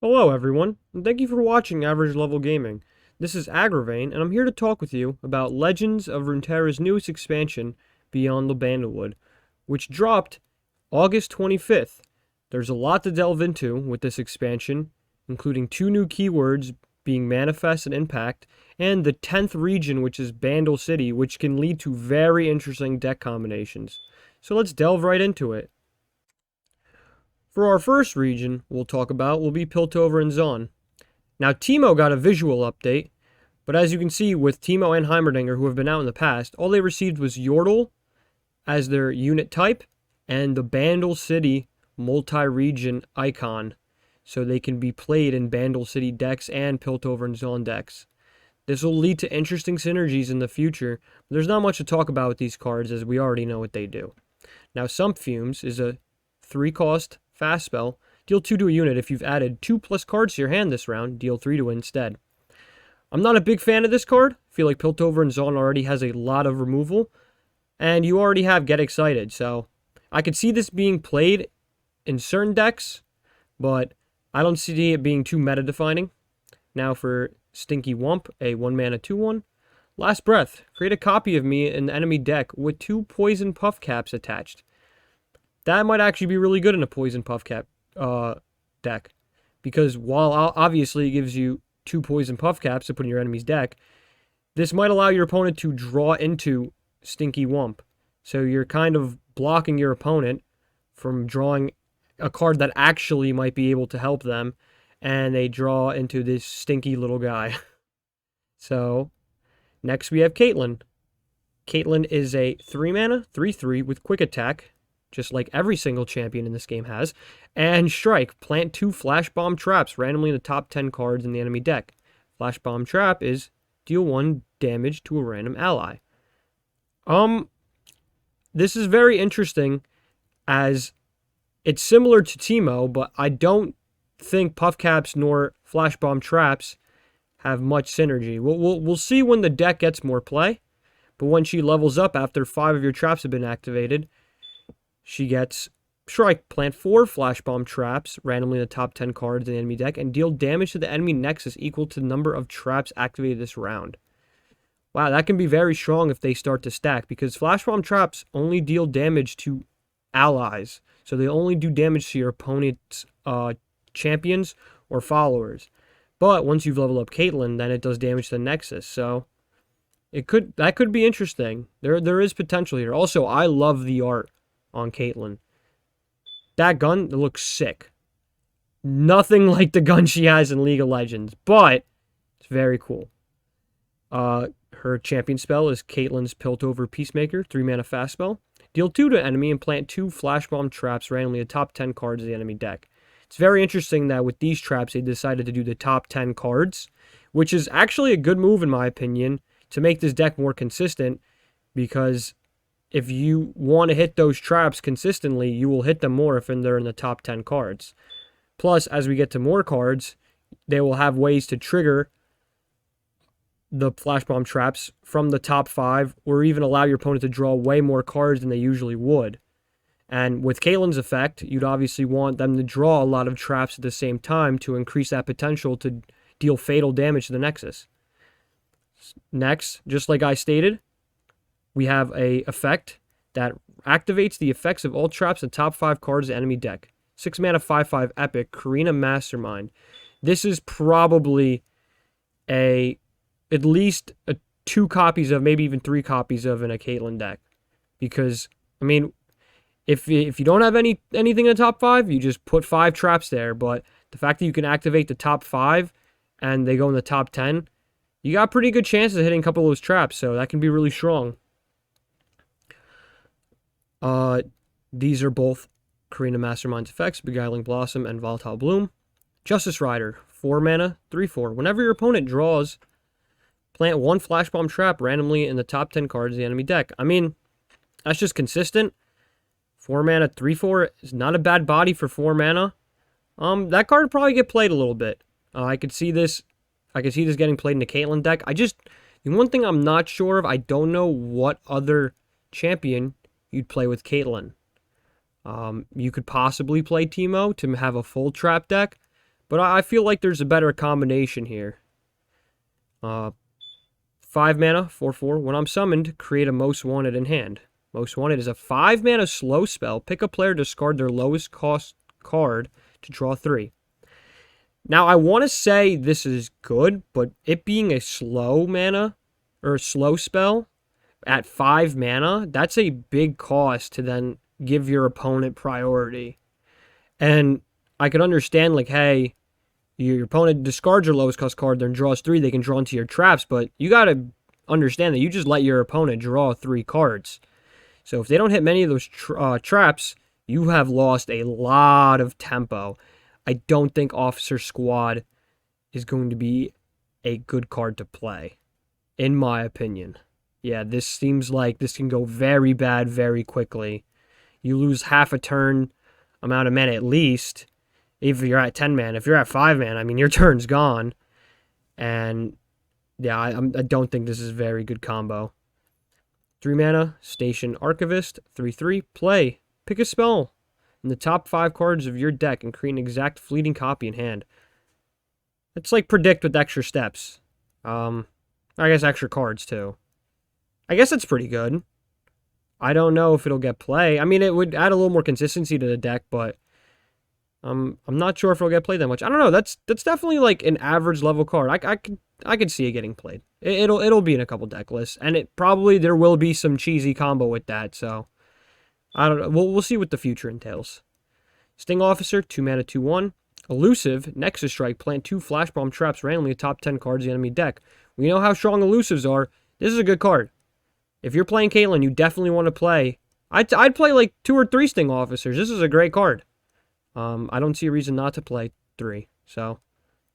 Hello everyone, and thank you for watching Average Level Gaming. This is Agravane, and I'm here to talk with you about Legends of Runeterra's newest expansion, Beyond the Bandlewood, which dropped August 25th. There's a lot to delve into with this expansion, including two new keywords being Manifest and Impact, and the 10th region, which is Bandle City, which can lead to very interesting deck combinations. So let's delve right into it. For our first region we'll talk about will be Piltover and Zaun. Now, Teemo got a visual update, but as you can see with Teemo and Heimerdinger, who have been out in the past, all they received was Yordle as their unit type and the Bandle City multi-region icon, so they can be played in Bandle City decks and Piltover and Zaun decks. This will lead to interesting synergies in the future, but there's not much to talk about with these cards as we already know what they do. Now, Sump Fumes is a 3-cost fast spell. Deal 2 to a unit. If you've added 2+ cards to your hand this round, deal 3 to it instead. I'm not a big fan of this card. I feel like Piltover and Zaun already has a lot of removal, and you already have Get Excited, so I could see this being played in certain decks, but I don't see it being too meta-defining. Now for Stinky Wump, a 1-mana 2/1. Last Breath. Create a copy of me in the enemy deck with 2 Poison Puff Caps attached. That might actually be really good in a Poison Puff Cap deck, because while obviously it gives you 2 Poison Puff Caps to put in your enemy's deck, this might allow your opponent to draw into Stinky Wump. So you're kind of blocking your opponent from drawing a card that actually might be able to help them, and they draw into this stinky little guy. So next we have Caitlyn. Caitlyn is a 3-mana, 3/3 with Quick Attack, just like every single champion in this game has, and Strike. Plant 2 Flash Bomb Traps randomly in the top 10 cards in the enemy deck. Flash Bomb Trap is deal 1 damage to a random ally. This is very interesting as it's similar to Teemo, but I don't think Puff Caps nor Flash Bomb Traps have much synergy. We'll see when the deck gets more play, but when she levels up after 5 of your traps have been activated, she gets Strike. Plant 4 Flash Bomb Traps randomly in the top 10 cards in the enemy deck and deal damage to the enemy Nexus equal to the number of traps activated this round. Wow, that can be very strong if they start to stack, because Flash Bomb Traps only deal damage to allies. So they only do damage to your opponent's champions or followers. But once you've leveled up Caitlyn, then it does damage to the Nexus. So that could be interesting. There is potential here. Also, I love the art on Caitlyn. That gun, it looks sick. Nothing like the gun she has in League of Legends, but it's very cool. Her champion spell is Caitlyn's Piltover Peacemaker, 3-mana fast spell. Deal 2 to enemy and plant 2 Flash Bomb Traps randomly in the top 10 cards of the enemy deck. It's very interesting that with these traps, they decided to do the top 10 cards, which is actually a good move in my opinion to make this deck more consistent, because if you want to hit those traps consistently, you will hit them more if they're in the top 10 cards. Plus, as we get to more cards, they will have ways to trigger the Flash Bomb Traps from the top 5, or even allow your opponent to draw way more cards than they usually would. And with Caitlyn's effect, you'd obviously want them to draw a lot of traps at the same time to increase that potential to deal fatal damage to the Nexus. Next, just like I stated, we have a effect that activates the effects of all traps in the top 5 cards of the enemy deck. 6-mana 5/5 epic, Karina Mastermind. This is probably at least 2 copies of, maybe even 3 copies of in a Caitlyn deck. Because, I mean, if you don't have anything in the top 5, you just put 5 traps there. But the fact that you can activate the top 5 and they go in the top 10, you got pretty good chances of hitting a couple of those traps. So that can be really strong. These are both Karina Mastermind's effects, Beguiling Blossom and Volatile Bloom. Justice Rider, 4-mana, 3/4. Whenever your opponent draws, plant 1 Flash Bomb Trap randomly in the top 10 cards of the enemy deck. I mean, that's just consistent. 4-mana, 3/4 is not a bad body for 4-mana. That card would probably get played a little bit. I could see this getting played in the Caitlyn deck. The one thing I'm not sure of, I don't know what other champion you'd play with Caitlyn. You could possibly play Teemo to have a full trap deck, But I feel like there's a better combination here. 5 mana, 4/4. When I'm summoned, create a Most Wanted in hand. Most Wanted is a 5 mana slow spell. Pick a player, discard their lowest cost card to draw 3. Now, I want to say this is good, but it being a slow mana, or a slow spell, at 5 mana, that's a big cost to then give your opponent priority. And I could understand, like, hey, your opponent discards your lowest cost card, then draws 3, they can draw into your traps, but you got to understand that you just let your opponent draw 3 cards. So if they don't hit many of those traps, you have lost a lot of tempo. I don't think Officer Squad is going to be a good card to play, in my opinion. Yeah, this seems like this can go very bad very quickly. You lose half a turn amount of mana at least, if you're at 10 mana. If you're at 5 mana, I mean, your turn's gone. And yeah, I don't think this is a very good combo. 3 mana, Station Archivist, 3/3, play. Pick a spell in the top 5 cards of your deck and create an exact fleeting copy in hand. It's like predict with extra steps. I guess extra cards too. I guess it's pretty good. I don't know if it'll get play. I mean, it would add a little more consistency to the deck, but I'm not sure if it'll get played that much. I don't know. That's definitely like an average level card. I could see it getting played. It'll be in a couple deck lists, and there will be some cheesy combo with that. So I don't know. We'll see what the future entails. Sting Officer, 2 mana, 2/1. Elusive, Nexus Strike, plant 2 Flash Bomb traps randomly top 10 cards of the enemy deck. We know how strong elusives are. This is a good card. If you're playing Caitlyn, you definitely want to play. I'd play like 2 or 3 Sting Officers. This is a great card. I don't see a reason not to play 3. So,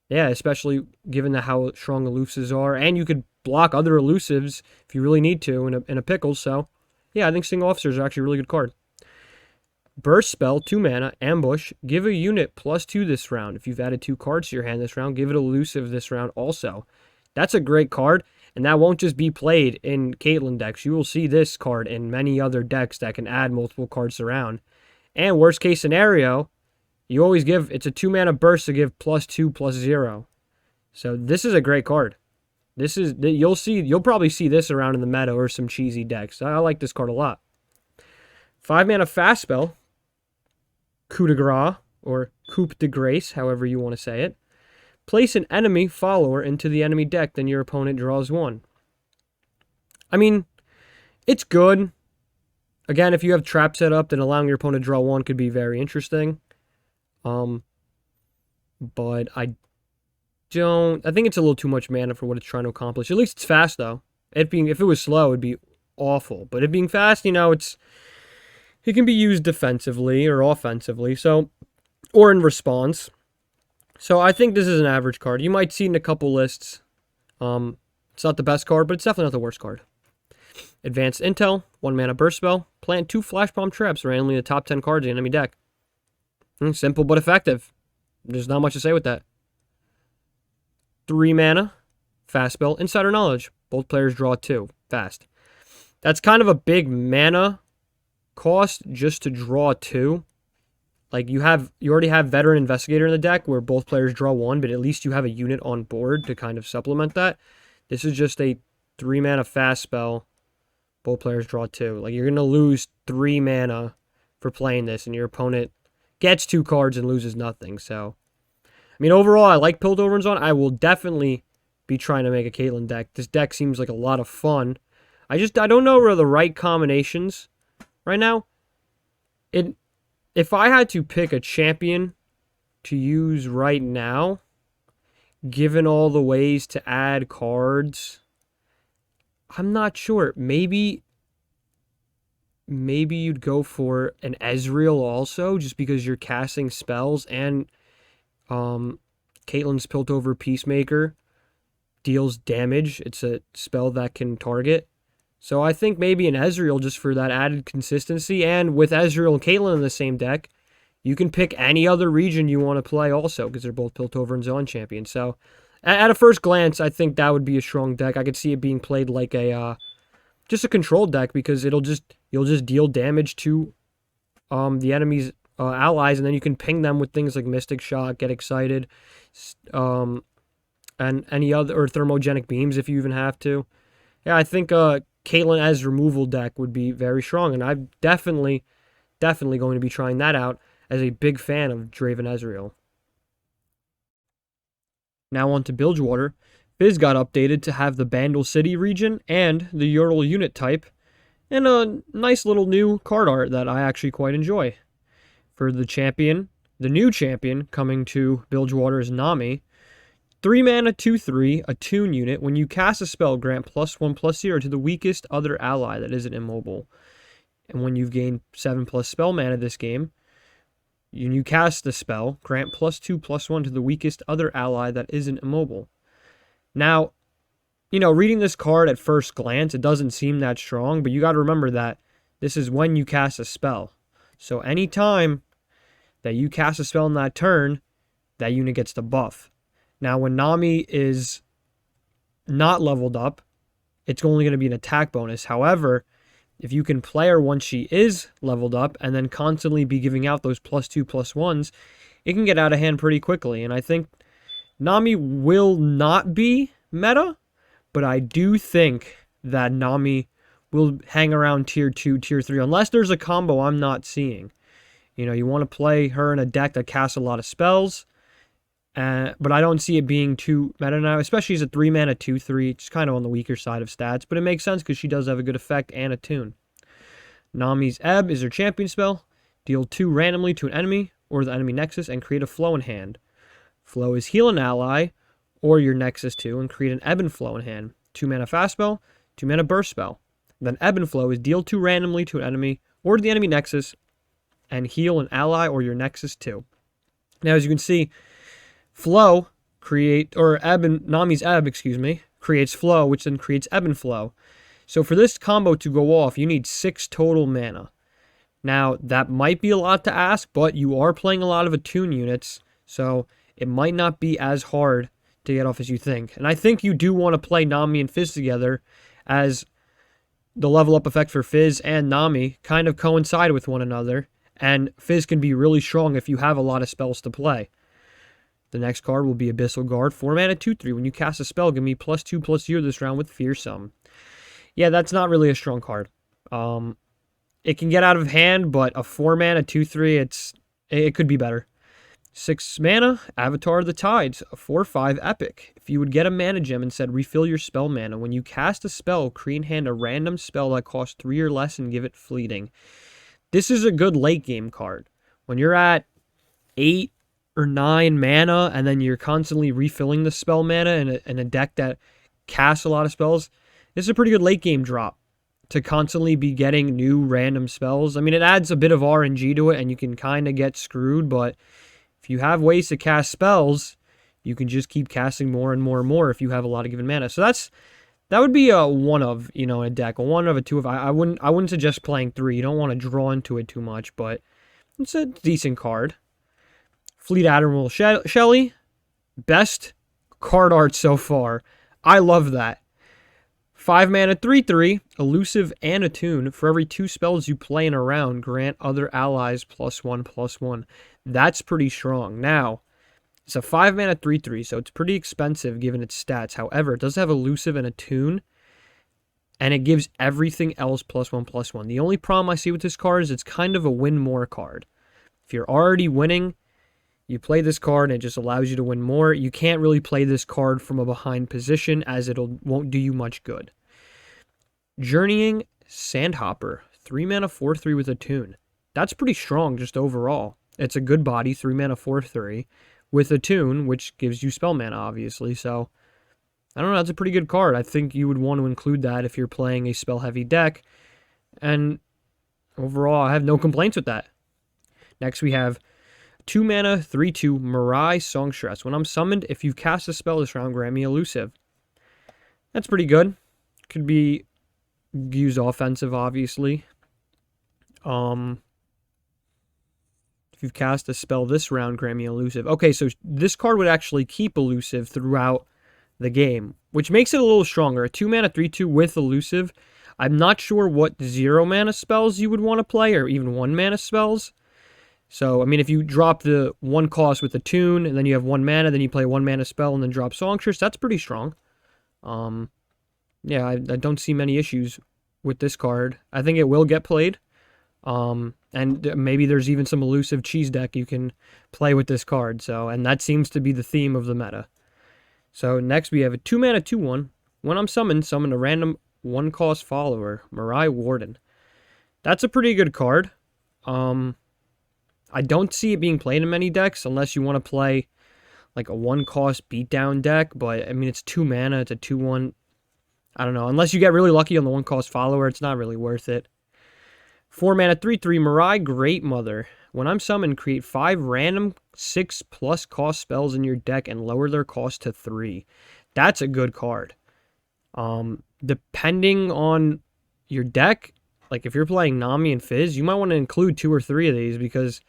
yeah, especially given how strong elusives are. And you could block other elusives if you really need to in a pickle. So, yeah, I think Sting Officers are actually a really good card. Burst Spell, 2 mana, Ambush. Give a unit +2 this round. If you've added 2 cards to your hand this round, give it elusive this round also. That's a great card. And that won't just be played in Caitlyn decks. You will see this card in many other decks that can add multiple cards around. And worst case scenario, you always give, it's a 2 mana burst to give +2/+0. So this is a great card. You'll probably see this around in the meta or some cheesy decks. I like this card a lot. 5 mana fast spell, Coup de Grace, or Coup de Grace, however you want to say it. Place an enemy follower into the enemy deck, then your opponent draws 1. I mean, it's good. Again, if you have trap set up, then allowing your opponent to draw 1 could be very interesting. But I think it's a little too much mana for what it's trying to accomplish. At least it's fast, though. If it was slow, it'd be awful. But it being fast, it can be used defensively or offensively, or in response. So I think this is an average card. You might see it in a couple lists. It's not the best card, but it's definitely not the worst card. Advanced Intel, 1 mana burst spell. Plant 2 Flash Bomb traps randomly in the top 10 cards of the enemy deck. Simple but effective. There's not much to say with that. 3 mana, fast spell, Insider Knowledge. Both players draw 2, fast. That's kind of a big mana cost just to draw 2. Like, you already have Veteran Investigator in the deck where both players draw 1, but at least you have a unit on board to kind of supplement that. This is just a 3 mana fast spell. Both players draw 2. Like, you're going to lose 3 mana for playing this, and your opponent gets 2 cards and loses nothing. So, I mean, overall, I like Piltover and Zaun. I will definitely be trying to make a Caitlyn deck. This deck seems like a lot of fun. I don't know where the right combinations right now. If I had to pick a champion to use right now, given all the ways to add cards, I'm not sure. Maybe you'd go for an Ezreal also, just because you're casting spells, and Caitlyn's Piltover Peacemaker deals damage. It's a spell that can target. So I think maybe an Ezreal just for that added consistency. And with Ezreal and Caitlyn in the same deck, you can pick any other region you want to play also, because they're both Piltover and Zaun champions. So at a first glance, I think that would be a strong deck. I could see it being played like just a control deck, because you'll just deal damage to the enemy's allies, and then you can ping them with things like Mystic Shot, Get Excited, and any other, or Thermogenic Beams if you even have to. Yeah, I think Caitlyn as removal deck would be very strong, and I'm definitely going to be trying that out as a big fan of Draven Ezreal. Now on to Bilgewater. Fizz got updated to have the Bandle City region and the Ural unit type, and a nice little new card art that I actually quite enjoy. For the champion, the new champion coming to Bilgewater is Nami. 3 mana, 2/3, a tune unit. When you cast a spell, grant +1/+0 to the weakest other ally that isn't immobile. And when you've gained 7+ spell mana this game, when you cast the spell, grant +2/+1 to the weakest other ally that isn't immobile. Now, reading this card at first glance, it doesn't seem that strong, but you got to remember that this is when you cast a spell. So anytime that you cast a spell in that turn, that unit gets the buff. Now, when Nami is not leveled up, it's only going to be an attack bonus. However, if you can play her once she is leveled up and then constantly be giving out those +2/+1s, it can get out of hand pretty quickly. And I think Nami will not be meta, but I do think that Nami will hang around tier 2, tier 3, unless there's a combo I'm not seeing. You want to play her in a deck that casts a lot of spells, but I don't see it being too meta now, especially as a 3 mana 2/3. It's kind of on the weaker side of stats, but it makes sense because she does have a good effect and a tune. Nami's Ebb is her champion spell. Deal 2 randomly to an enemy or the enemy Nexus and create a flow in hand. Flow is heal an ally or your Nexus 2 and create an Ebb and Flow in hand. 2 mana fast spell, 2 mana burst spell. Then Ebb and Flow is deal 2 randomly to an enemy or to the enemy Nexus and heal an ally or your Nexus 2. Now, as you can see, Flow Nami's Ebb, creates Flow, which then creates Ebb and Flow. So for this combo to go off, you need 6 total mana. Now, that might be a lot to ask, but you are playing a lot of attune units, so it might not be as hard to get off as you think. And I think you do want to play Nami and Fizz together, as the level up effect for Fizz and Nami kind of coincide with one another, and Fizz can be really strong if you have a lot of spells to play. The next card will be Abyssal Guard, 4 mana 2/3. When you cast a spell, give me +2/+0 this round with Fearsome. Yeah, that's not really a strong card. It can get out of hand, but a 4 mana 2/3, it could be better. 6 mana, Avatar of the Tides, a 4/5 epic. If you would get a mana gem and said refill your spell mana, when you cast a spell, create in hand a random spell that costs 3 or less and give it fleeting. This is a good late game card. When you're at 8 or 9 mana and then you're constantly refilling the spell mana in a deck that casts a lot of spells, this is a pretty good late game drop to constantly be getting new random spells. I mean, it adds a bit of RNG to it and you can kind of get screwed, but if you have ways to cast spells, you can just keep casting more and more and more if you have a lot of given mana. So that would be a 1 of, a deck, a 1 of, a 2 of. I wouldn't suggest playing 3. You don't want to draw into it too much, but it's a decent card. Fleet Admiral Shelley, best card art so far. I love that. 5 mana 3/3, elusive and attune. For every 2 spells you play in a round, grant other allies +1/+1. That's pretty strong. Now, it's a 5 mana 3/3, so it's pretty expensive given its stats. However, it does have elusive and attune, and it gives everything else +1/+1. The only problem I see with this card is it's kind of a win more card. If you're already winning, you play this card and it just allows you to win more. You can't really play this card from a behind position as won't do you much good. Journeying Sandhopper, 3 mana 4/3 with attune. That's pretty strong just overall. It's a good body, 3 mana 4/3 with attune, which gives you spell mana obviously. So I don't know, that's a pretty good card. I think you would want to include that if you're playing a spell heavy deck. And overall, I have no complaints with that. Next we have 2 mana 3/2 Mirai Songstress. When I'm summoned, if you've cast a spell this round, grant me elusive. That's pretty good. Could be used offensive, obviously. If you've cast a spell this round, grant me elusive. Okay, so this card would actually keep elusive throughout the game, which makes it a little stronger. A 2 mana 3/2 with elusive. I'm not sure what 0 mana spells you would want to play, or even 1 mana spells. So, I mean, if you drop the 1 cost with the tune, and then you have 1 mana, then you play 1 mana spell, and then drop Songstress, that's pretty strong. Yeah, I don't see many issues with this card. I think it will get played. And maybe there's even some elusive cheese deck you can play with this card. So, and that seems to be the theme of the meta. So next we have a 2 mana 2/1. When I'm summoned, summon a random 1 cost follower, Mirai Warden. That's a pretty good card. I don't see it being played in many decks unless you want to play like a 1 cost beatdown deck, but I mean it's 2 mana, it's a 2/1. I don't know. Unless you get really lucky on the 1 cost follower, it's not really worth it. 4 mana 3/3 Mirai Great Mother. When I'm summoned, create 5 random 6+ cost spells in your deck and lower their cost to 3. That's a good card. Depending on your deck, like if you're playing Nami and Fizz, you might want to include 2 or 3 of these because,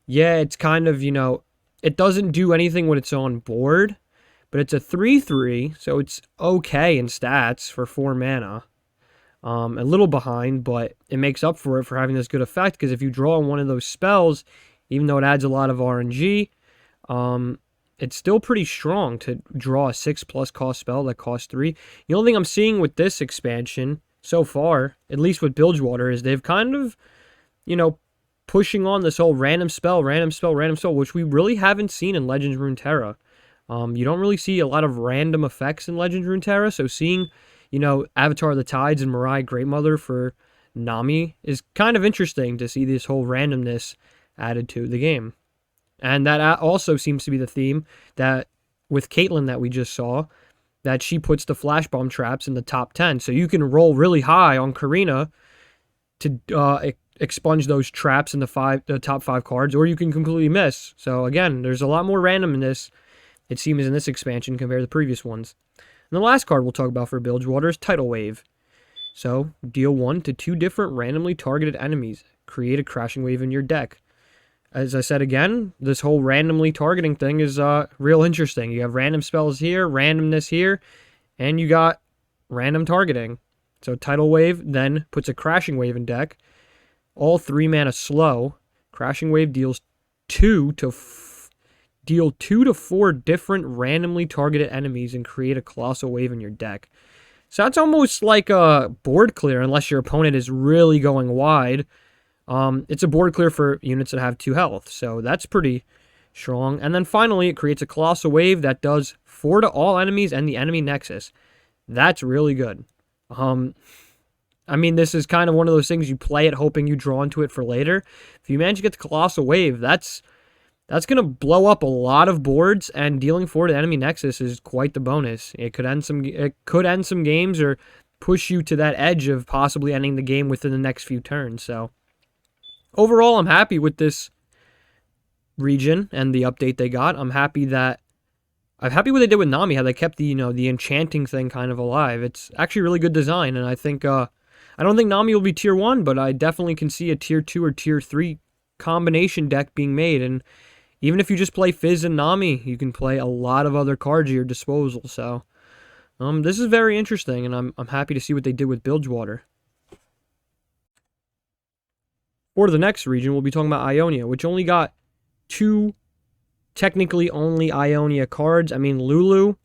yeah, it's kind of, it doesn't do anything when it's on board, but it's a 3/3, so it's okay in stats for 4 mana. A little behind, but it makes up for it for having this good effect, because if you draw one of those spells, even though it adds a lot of RNG, it's still pretty strong to draw a 6+ cost spell that costs 3. The only thing I'm seeing with this expansion so far, at least with Bilgewater, is they've kind of, pushing on this whole random spell, which we really haven't seen in Legends Runeterra. You don't really see a lot of random effects in Legends Runeterra, so seeing, Avatar of the Tides and Mirai Great Mother for Nami is kind of interesting to see this whole randomness added to the game. And that also seems to be the theme that with Caitlyn that we just saw, that she puts the flash bomb traps in the top 10. So you can roll really high on Karina to expunge those traps in the top 5 cards, or you can completely miss. So again, there's a lot more randomness, it seems, in this expansion compared to the previous ones. And the last card we'll talk about for Bilgewater is Tidal Wave. So, deal 1 to 2 different randomly targeted enemies. Create a crashing wave in your deck. As I said again, this whole randomly targeting thing is real interesting. You have random spells here, randomness here, and you got random targeting. So Tidal Wave then puts a crashing wave in deck. All 3 mana slow. Crashing Wave deals 2 to 4 different randomly targeted enemies and create a colossal wave in your deck. So that's almost like a board clear unless your opponent is really going wide. It's a board clear for units that have 2 health, so that's pretty strong. And then finally, it creates a colossal wave that does 4 to all enemies and the enemy nexus. That's really good. I mean, this is kind of one of those things you play it hoping you draw into it for later. If you manage to get the colossal wave, that's going to blow up a lot of boards, and dealing 4 to enemy nexus is quite the bonus. It could end some games or push you to that edge of possibly ending the game within the next few turns. So overall, I'm happy with this region and the update they got. I'm happy what they did with Nami, how they kept the the enchanting thing kind of alive. It's actually really good design, and I think I don't think Nami will be tier 1, but I definitely can see a tier 2 or tier 3 combination deck being made. And even if you just play Fizz and Nami, you can play a lot of other cards at your disposal. So this is very interesting, and I'm happy to see what they did with Bilgewater. For the next region, we'll be talking about Ionia, which only got 2 technically only Ionia cards. I mean, Lulu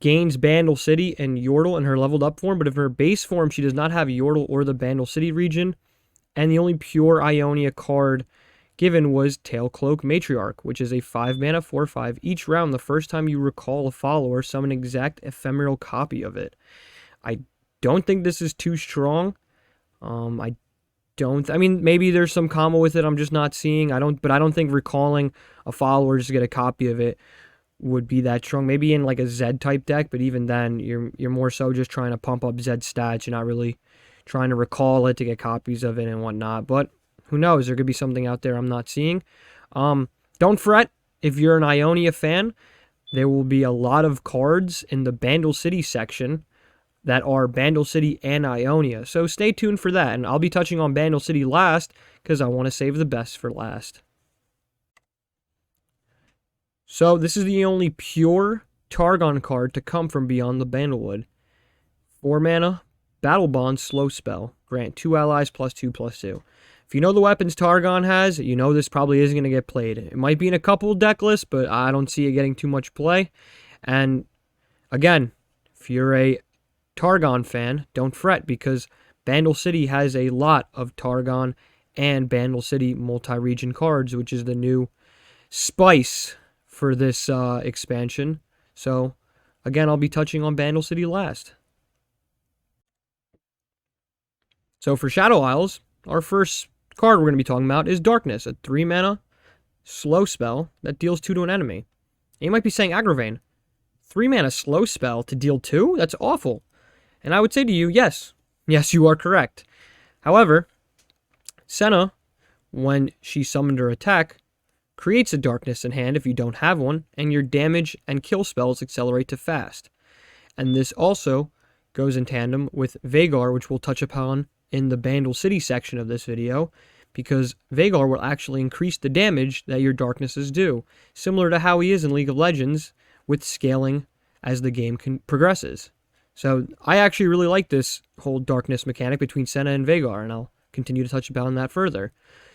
gains Bandle City and Yordle in her leveled up form, but in her base form, she does not have Yordle or the Bandle City region. And the only pure Ionia card given was Tailcloak Matriarch, which is a 5 mana 4/5. Each round, the first time you recall a follower, summon an exact ephemeral copy of it. I don't think this is too strong. I mean, maybe there's some combo with it I'm just not seeing. But I don't think recalling a follower just to get a copy of it would be that strong. Maybe in like a Zed type deck, but even then, you're more so just trying to pump up Zed stats. You're not really trying to recall it to get copies of it and whatnot. But who knows? There could be something out there I'm not seeing. Don't fret if you're an Ionia fan. There will be a lot of cards in the Bandle City section that are Bandle City and Ionia. So stay tuned for that. And I'll be touching on Bandle City last because I want to save the best for last. So this is the only pure Targon card to come from beyond the Bandlewood. 4 mana, Battle Bond, slow spell. Grant 2 allies +2/+2. If you know the weapons Targon has, you know this probably isn't going to get played. It might be in a couple deck lists, but I don't see it getting too much play. And again, if you're a Targon fan, don't fret, because Bandle City has a lot of Targon and Bandle City multi-region cards, which is the new spice for this expansion. So again, I'll be touching on Bandle City last. So for Shadow Isles, our first card we're going to be talking about is Darkness, a 3-mana slow spell that deals 2 to an enemy. And you might be saying, Agravain, 3-mana slow spell to deal 2? That's awful. And I would say to you, yes. Yes, you are correct. However, Senna, when she summoned her attack, creates a Darkness in hand if you don't have one, and your damage and kill spells accelerate to fast. And this also goes in tandem with Vhagar, which we'll touch upon in the Bandle City section of this video, because Vhagar will actually increase the damage that your Darknesses do, similar to how he is in League of Legends, with scaling as the game progresses. So I actually really like this whole Darkness mechanic between Senna and Vhagar, and I'll continue to touch upon that further.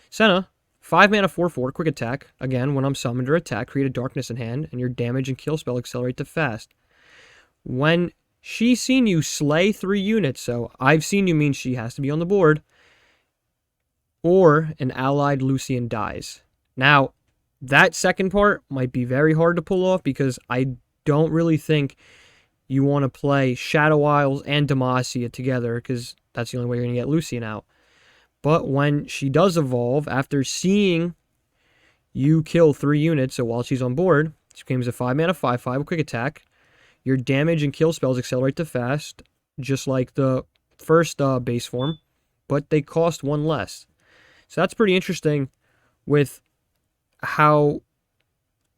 Senna, 5-mana 4/4, quick attack. Again, when I'm summoned or attack, create a Darkness in hand, and your damage and kill spell accelerate to fast. When she's seen you slay 3 units, so I've seen you means she has to be on the board, or an allied Lucian dies. Now, that second part might be very hard to pull off, because I don't really think you want to play Shadow Isles and Demacia together, because that's the only way you're going to get Lucian out. But when she does evolve, after seeing you kill 3 units, so while she's on board, she becomes a 5-mana 5/5 quick attack. Your damage and kill spells accelerate to fast, just like the first base form, but they cost 1 less. So that's pretty interesting with how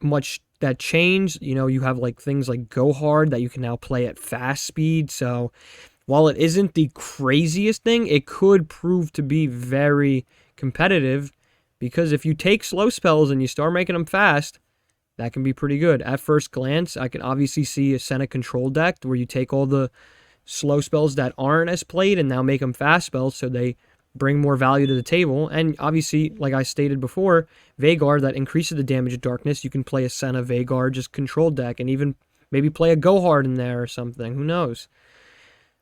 much that changed. You know, you have like things like Go Hard that you can now play at fast speed. So while it isn't the craziest thing, it could prove to be very competitive, because if you take slow spells and you start making them fast, that can be pretty good. At first glance, I can obviously see a Senna control deck where you take all the slow spells that aren't as played and now make them fast spells, so they bring more value to the table. And obviously, like I stated before, Vhagar that increases the damage of Darkness, you can play a Senna Vhagar just control deck, and even maybe play a Go Hard in there or something. Who knows?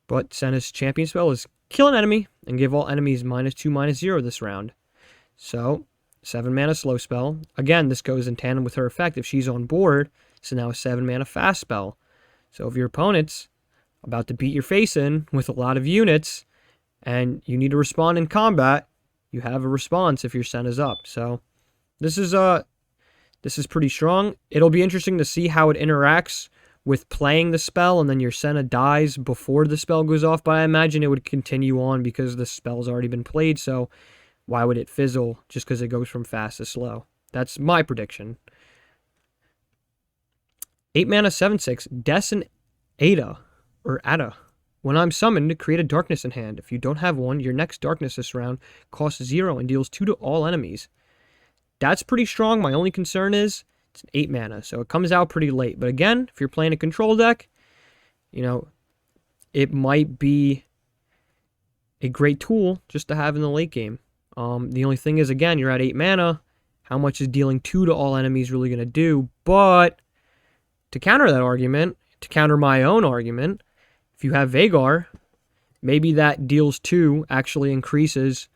But Senna's champion spell is kill an enemy and give all enemies -2/-0 this round. So 7-mana slow spell. Again, this goes in tandem with her effect. If she's on board, so now a 7-mana fast spell. So if your opponent's about to beat your face in with a lot of units, and you need to respond in combat, you have a response if your Senna's up. So this is pretty strong. It'll be interesting to see how it interacts with playing the spell, and then your Senna dies before the spell goes off, but I imagine it would continue on because the spell's already been played, so why would it fizzle just because it goes from fast to slow? That's my prediction. 8-mana 7/6, Des and Ada, or Ada. When I'm summoned, create a Darkness in hand. If you don't have one, your next Darkness this round costs 0 and deals 2 to all enemies. That's pretty strong. My only concern is it's 8-mana, so it comes out pretty late. But again, if you're playing a control deck, you know, it might be a great tool just to have in the late game. The only thing is, again, you're at 8 mana. How much is dealing 2 to all enemies really going to do? But to counter that argument, to counter my own argument, if you have Vhagar, maybe that deals 2 actually increases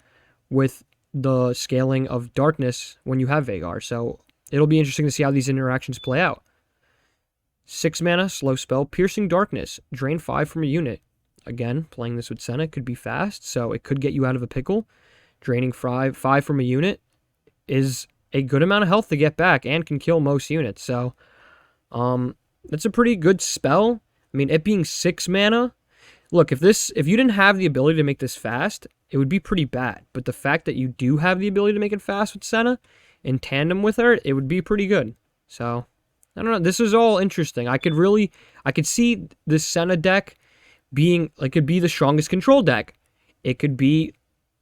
with the scaling of Darkness when you have Vhagar. So it'll be interesting to see how these interactions play out. 6-mana slow spell, Piercing Darkness. Drain 5 from a unit. Again, playing this with Senna could be fast, so it could get you out of a pickle. Draining 5 from a unit is a good amount of health to get back and can kill most units. So that's a pretty good spell. I mean, it being 6 mana, look, if you didn't have the ability to make this fast, it would be pretty bad. But the fact that you do have the ability to make it fast with Senna, in tandem with her, it would be pretty good. So, I don't know. This is all interesting. I could see this Senna deck being, like, could be the strongest control deck. It could be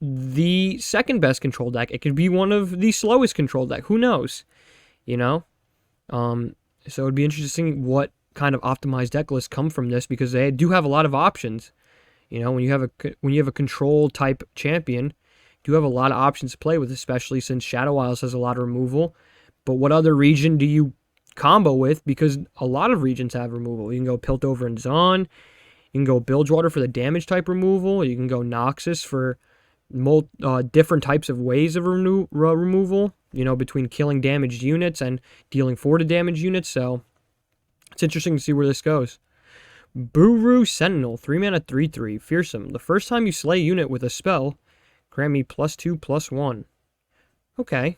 the second best control deck. It could be one of the slowest control deck. Who knows? You know? So it'd be interesting what kind of optimized deck lists come from this, because they do have a lot of options. You know, when you have a control type champion, do have a lot of options to play with, especially since Shadow Isles has a lot of removal. But what other region do you combo with? Because a lot of regions have removal. You can go Piltover and Zaun. You can go Bilgewater for the damage type removal. You can go Noxus for different types of ways of removal, between killing damaged units and dealing 4 to damaged units. So it's interesting to see where this goes. Buru Sentinel, 3 mana, 3/3, fearsome. The first time you slay a unit with a spell, grant me +2/+1. Okay.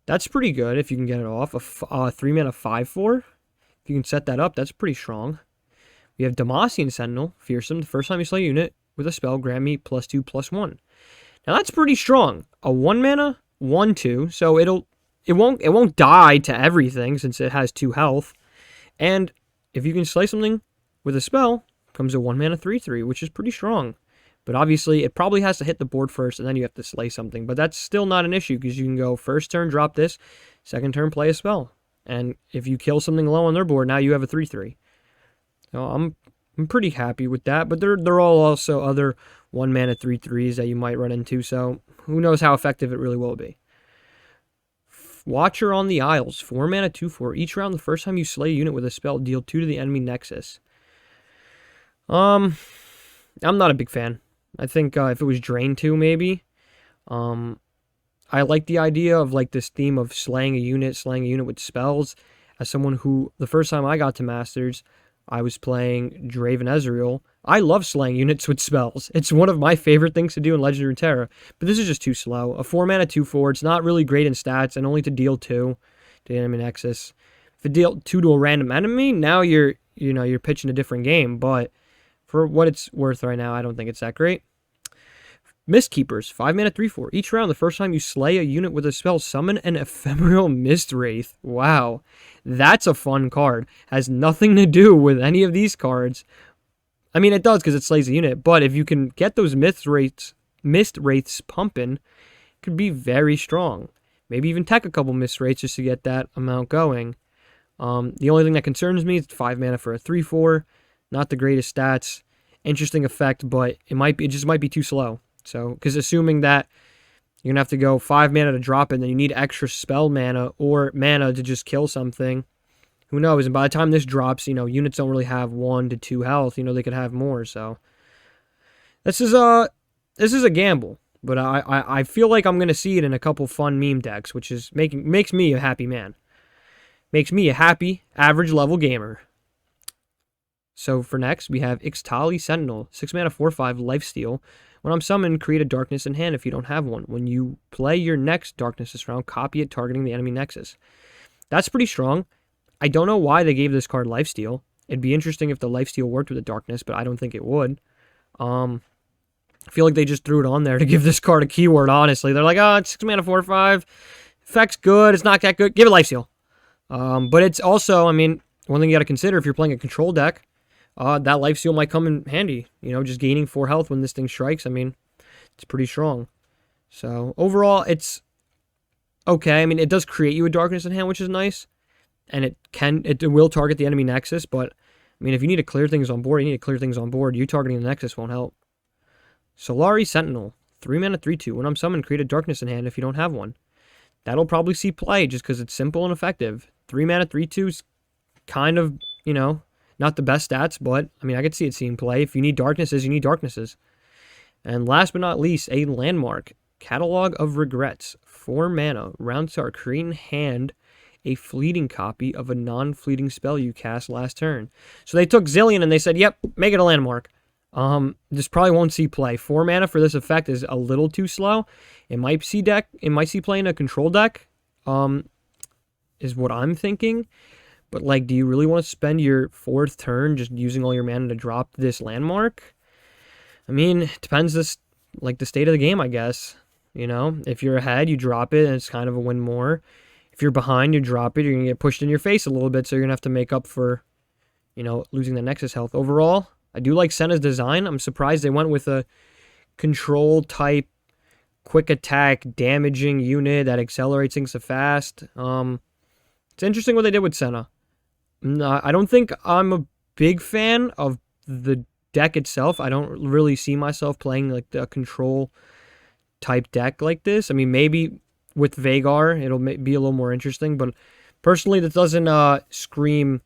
That's pretty good if you can get it off. A 3 mana 5/4. If you can set that up, that's pretty strong. We have Demacian Sentinel, fearsome. The first time you slay a unit with a spell, grant me +2/+1. Now that's pretty strong. A 1 mana, 1/2. So it won't die to everything since it has 2 health. And if you can slay something with a spell, comes a 1 mana 3/3, which is pretty strong. But obviously, it probably has to hit the board first, and then you have to slay something. But that's still not an issue, because you can go first turn, drop this, second turn, play a spell. And if you kill something low on their board, now you have a 3/3. So I'm pretty happy with that. But there are all also other 1 mana 3/3s that you might run into, so who knows how effective it really will be. Watcher on the Isles, 4 mana 2/4. Each round, the first time you slay a unit with a spell, deal 2 to the enemy Nexus. I'm not a big fan. I think if it was Drain 2, maybe. I like the idea of like this theme of slaying a unit with spells. As someone who, the first time I got to Masters, I was playing Draven Ezreal. I love slaying units with spells. It's one of my favorite things to do in Legend of Runeterra. But this is just too slow. A 4 mana 2/4. It's not really great in stats, and only to deal 2 to the enemy Nexus. If it deal 2 to a random enemy, now you're pitching a different game. But for what it's worth right now, I don't think it's that great. Mistkeepers, 5 mana 3/4. Each round, the first time you slay a unit with a spell, summon an ephemeral Mist Wraith. Wow. That's a fun card. Has nothing to do with any of these cards. I mean, it does because it slays a unit, but if you can get those Mist Wraiths pumping, it could be very strong. Maybe even tech a couple Mist Wraiths just to get that amount going. The only thing that concerns me is 5 mana for a 3/4. Not the greatest stats. Interesting effect, but it just might be too slow. So, because assuming that you're going to have to go 5 mana to drop it, and then you need extra spell mana or mana to just kill something. Who knows? And by the time this drops, units don't really have 1 to 2 health. They could have more. So, this is a gamble. But I feel like I'm going to see it in a couple fun meme decks, which is makes me a happy man. Makes me a happy, average level gamer. So for next, we have Ixtali Sentinel, 6 mana 4/5 lifesteal. When I'm summoned, create a darkness in hand if you don't have one. When you play your next darkness this round, copy it targeting the enemy Nexus. That's pretty strong. I don't know why they gave this card lifesteal. It'd be interesting if the lifesteal worked with the darkness, but I don't think it would. I feel like they just threw it on there to give this card a keyword, honestly. They're like, oh, it's 6 mana 4/5. Effect's good. It's not that good. Give it lifesteal. But it's also, one thing you got to consider if you're playing a control deck, that lifesteal might come in handy. Just gaining 4 health when this thing strikes. It's pretty strong. So, overall, it's okay. it does create you a darkness in hand, which is nice. And it will target the enemy Nexus, but, if you need to clear things on board, you targeting the Nexus won't help. Solari Sentinel, 3 mana 3/2. When I'm summoned, create a darkness in hand if you don't have one. That'll probably see play just because it's simple and effective. 3 mana 3/2 is kind of, not the best stats, but, I could see it seeing play. If you need darknesses, you need darknesses. And last but not least, a landmark. Catalog of Regrets. 4 mana. Round start. Create in hand a fleeting copy of a non-fleeting spell you cast last turn. So they took Zillion and they said, yep, make it a landmark. This probably won't see play. 4 mana for this effect is a little too slow. It might see play in a control deck, is what I'm thinking. But, do you really want to spend your 4th turn just using all your mana to drop this landmark? It depends the state of the game, I guess. If you're ahead, you drop it, and it's kind of a win more. If you're behind, you drop it, you're going to get pushed in your face a little bit, so you're going to have to make up for, losing the Nexus health. Overall, I do like Senna's design. I'm surprised they went with a control-type, quick attack, damaging unit that accelerates things so fast. It's interesting what they did with Senna. I don't think I'm a big fan of the deck itself. I don't really see myself playing the control type deck like this. I mean, maybe with Vagar, it'll be a little more interesting, but personally, that doesn't scream,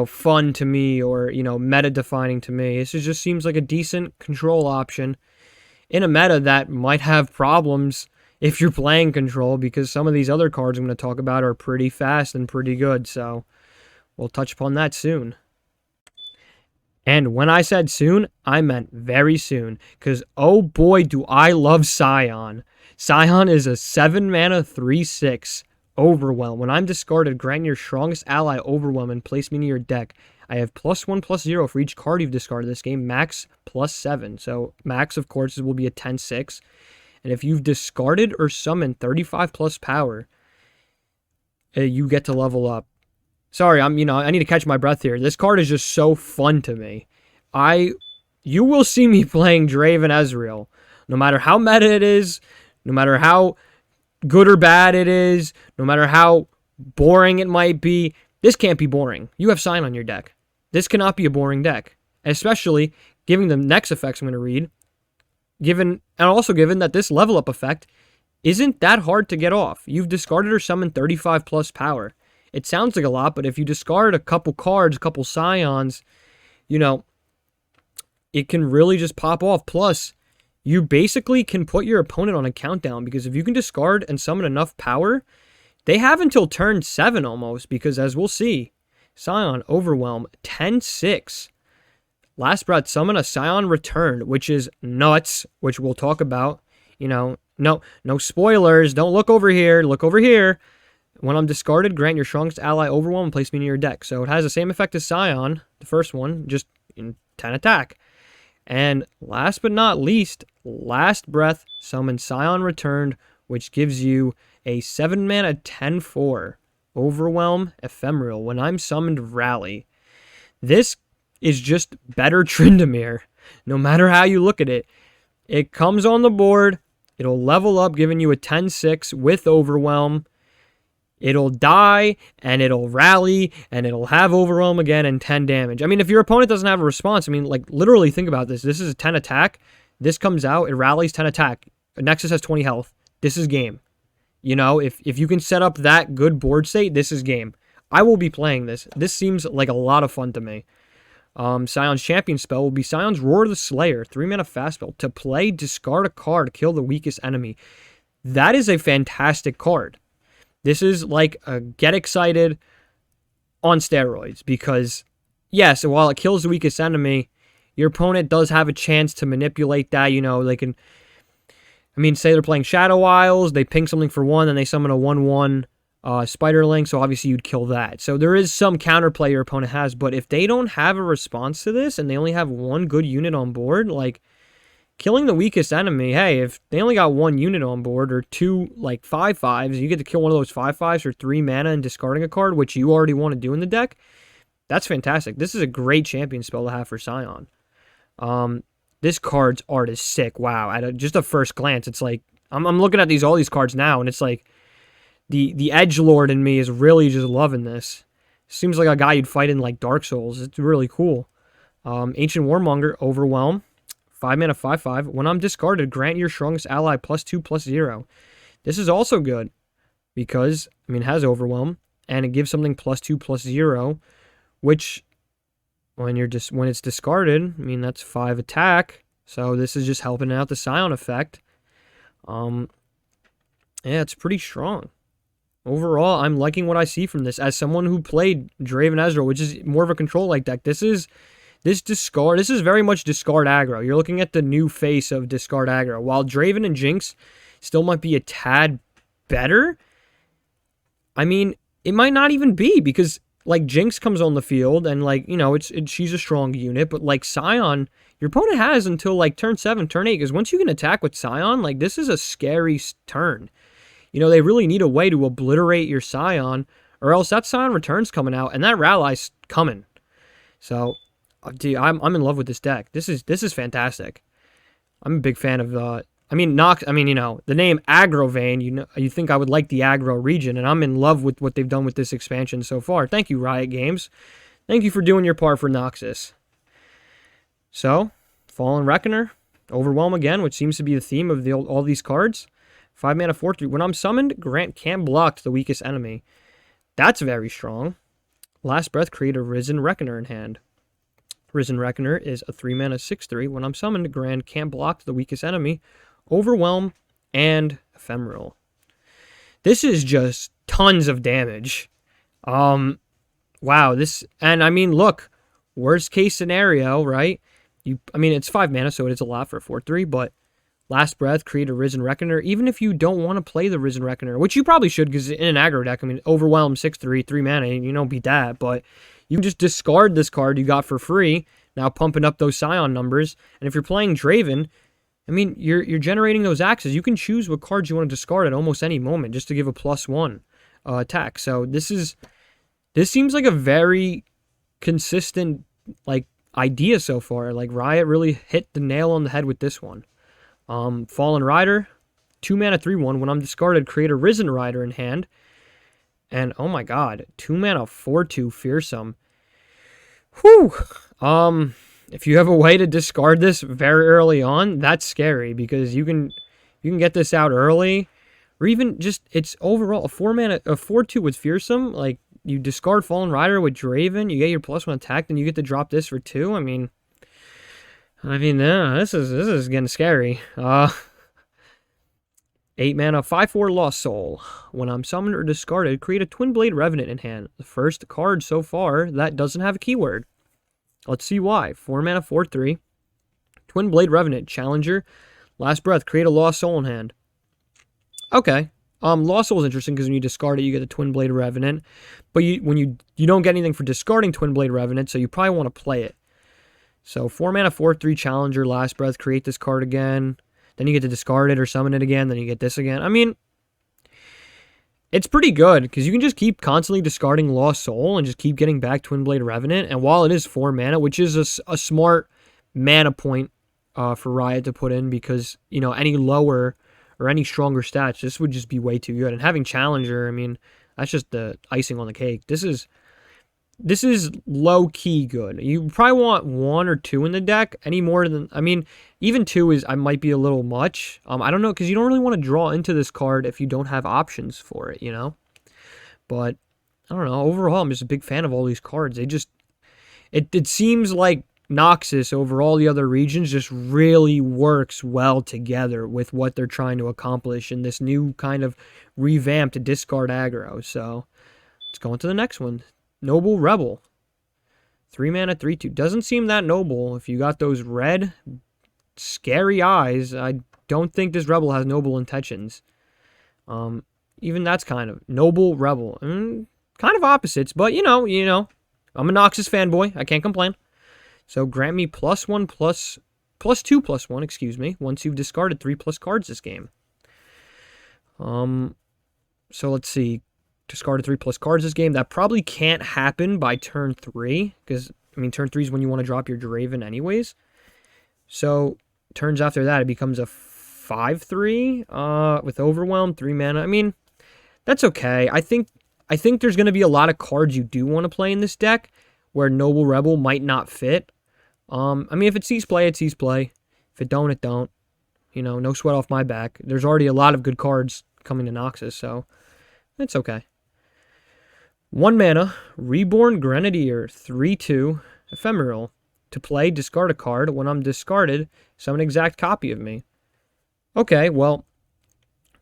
fun to me or, meta-defining to me. This just seems like a decent control option in a meta that might have problems if you're playing control, because some of these other cards I'm going to talk about are pretty fast and pretty good, so we'll touch upon that soon. And when I said soon, I meant very soon, because oh boy do I love Scion. Scion is a 7-mana 3/6 Overwhelm. When I'm discarded, grant your strongest ally Overwhelm and place me in your deck. I have +1/+0 for each card you've discarded this game, max +7. So max, of course, will be a 10/6. And if you've discarded or summoned 35 plus power, you get to level up. Sorry, I need to catch my breath here. This card is just so fun to me. You will see me playing Draven Ezreal. No matter how meta it is, no matter how good or bad it is, no matter how boring it might be, this can't be boring. You have Sign on your deck. This cannot be a boring deck. Especially given the next effects I'm going to read, given that this level up effect isn't that hard to get off. You've discarded or summoned 35 plus power. It sounds like a lot, but if you discard a couple cards, a couple Scions, it can really just pop off. Plus, you basically can put your opponent on a countdown, because if you can discard and summon enough power, they have until turn 7 almost, because as we'll see, Scion Overwhelm 10/6. Last breath, summon a Scion Returned, which is nuts, which we'll talk about. No spoilers. Don't look over here. Look over here. When I'm discarded, grant your strongest ally Overwhelm and place me in your deck. So it has the same effect as Scion, the first one, just in 10 attack. And last but not least, last breath, summon Scion Returned, which gives you a 7-mana 10/4 Overwhelm Ephemeral. When I'm summoned, rally. This is just better Tryndamere, no matter how you look at it. It comes on the board, it'll level up, giving you a 10/6 with Overwhelm. It'll die, and it'll rally, and it'll have Overwhelm again and 10 damage. I mean, if your opponent doesn't have a response, literally think about this. This is a 10 attack. This comes out, it rallies 10 attack. Nexus has 20 health. This is game. If you can set up that good board state, this is game. I will be playing this. This seems like a lot of fun to me. Scion's champion spell will be Scion's Roar of the Slayer, 3-mana fast spell. To play, discard a card, kill the weakest enemy. That is a fantastic card. This is like a get excited on steroids, because, yes, while it kills the weakest enemy, your opponent does have a chance to manipulate that. They can, say they're playing Shadow Isles, they ping something for 1, and they summon a 1/1 Spiderling, so obviously you'd kill that. So there is some counterplay your opponent has, but if they don't have a response to this, and they only have one good unit on board, killing the weakest enemy, hey, if they only got one unit on board, or two, 5/5s, you get to kill one of those 5/5s for 3 mana and discarding a card, which you already want to do in the deck, that's fantastic. This is a great champion spell to have for Scion. This card's art is sick. Wow, at just a first glance, it's like, I'm looking at all these cards now, and it's like, the edgelord in me is really just loving this. Seems like a guy you'd fight in, Dark Souls. It's really cool. Ancient Warmonger, Overwhelm. 5-mana 5/5. When I'm discarded, grant your strongest ally +2/+0. This is also good because, it has Overwhelm, and it gives something +2/+0, which, when it's discarded, that's 5 attack. So this is just helping out the Scion effect. Yeah, it's pretty strong. Overall, I'm liking what I see from this. As someone who played Draven Ezreal, which is more of a control-like deck, this is very much discard aggro. You're looking at the new face of discard aggro. While Draven and Jinx still might be a tad better, it might not even be, because Jinx comes on the field and she's a strong unit, but Scion, your opponent has until turn 7, turn 8, because once you can attack with Scion, this is a scary turn. They really need a way to obliterate your Scion, or else that Scion Return's coming out and that Rally's coming. So, dude, I'm in love with this deck. This is fantastic. I'm a big fan of the name Aggro Vein. You think I would like the aggro region, and I'm in love with what they've done with this expansion so far. Thank you, Riot Games. Thank you for doing your part for Noxus. So, Fallen Reckoner, Overwhelm again, which seems to be the theme of all these cards. 5 mana 4/3. When I'm summoned, grant can't block to the weakest enemy. That's very strong. Last Breath, create a Risen Reckoner in hand. Risen Reckoner is a 3 mana 6/3. When I'm summoned, grant can't block to the weakest enemy. Overwhelm and Ephemeral. This is just tons of damage. Wow, this, and I mean, look, worst case scenario, right? I mean, it's 5 mana, so it is a lot for a 4/3, but Last Breath, create a Risen Reckoner. Even if you don't want to play the Risen Reckoner, which you probably should, because in an aggro deck, I mean, Overwhelm 6/3, 3 mana, you don't beat that, but you can just discard this card you got for free, now pumping up those Scion numbers, and if you're playing Draven, I mean, you're generating those axes. You can choose what cards you want to discard at almost any moment just to give a +1 attack. So this seems like a very consistent like idea so far. Like Riot really hit the nail on the head with this one. Fallen Rider, 2 mana 3/1. When I'm discarded, create a Risen Rider in hand. And oh my god, 2 mana 4/2 Fearsome. Whew. If you have a way to discard this very early on, that's scary because you can get this out early, or even just it's overall a 4/2 with Fearsome. Like you discard Fallen Rider with Draven, you get your +1 attack, then you get to drop this for 2. I mean, this is getting scary. 8 mana 5/4 Lost Soul. When I'm summoned or discarded, create a Twin Blade Revenant in hand. The first card so far that doesn't have a keyword. Let's see why. 4 mana 4/3. Twin Blade Revenant. Challenger. Last Breath. Create a Lost Soul in hand. Okay. Lost Soul is interesting because when you discard it, you get the Twin Blade Revenant. But when you don't get anything for discarding Twin Blade Revenant, so you probably want to play it. So 4 mana 4/3 Challenger. Last Breath. Create this card again. Then you get to discard it or summon it again. Then you get this again. I mean, it's pretty good because you can just keep constantly discarding Lost Soul and just keep getting back Twin Blade Revenant. And while it is 4 mana, which is a smart mana point for Riot to put in because, you know, any lower or any stronger stats, this would just be way too good. And having Challenger, I mean, that's just the icing on the cake. This is low-key good. You probably want 1 or 2 in the deck. Any more than, I mean, even 2 might be a little much. I don't know, because you don't really want to draw into this card if you don't have options for it, you know? But, I don't know. Overall, I'm just a big fan of all these cards. It seems like Noxus over all the other regions just really works well together with what they're trying to accomplish in this new kind of revamped discard aggro. So, let's go on to the next one. Noble Rebel. 3 mana 3/2. Doesn't seem that noble. If you got those red, scary eyes, I don't think this Rebel has noble intentions. Even that's kind of Noble Rebel. Kind of opposites, but you know, I'm a Noxus fanboy. I can't complain. So grant me +2/+1, excuse me, once you've discarded 3+ cards this game. So let's see. Discarded 3+ cards this game. That probably can't happen by turn 3, because, I mean, turn 3 is when you want to drop your Draven anyways. So, turns after that, it becomes a 5/3 with Overwhelm, 3 mana. I mean, that's okay. I think there's going to be a lot of cards you do want to play in this deck where Noble Rebel might not fit. I mean, if it sees play, it sees play. If it don't, it don't. You know, no sweat off my back. There's already a lot of good cards coming to Noxus, so it's okay. 1 mana, Reborn Grenadier, 3/2, Ephemeral. To play, discard a card. When I'm discarded, summon an exact copy of me. Okay, well,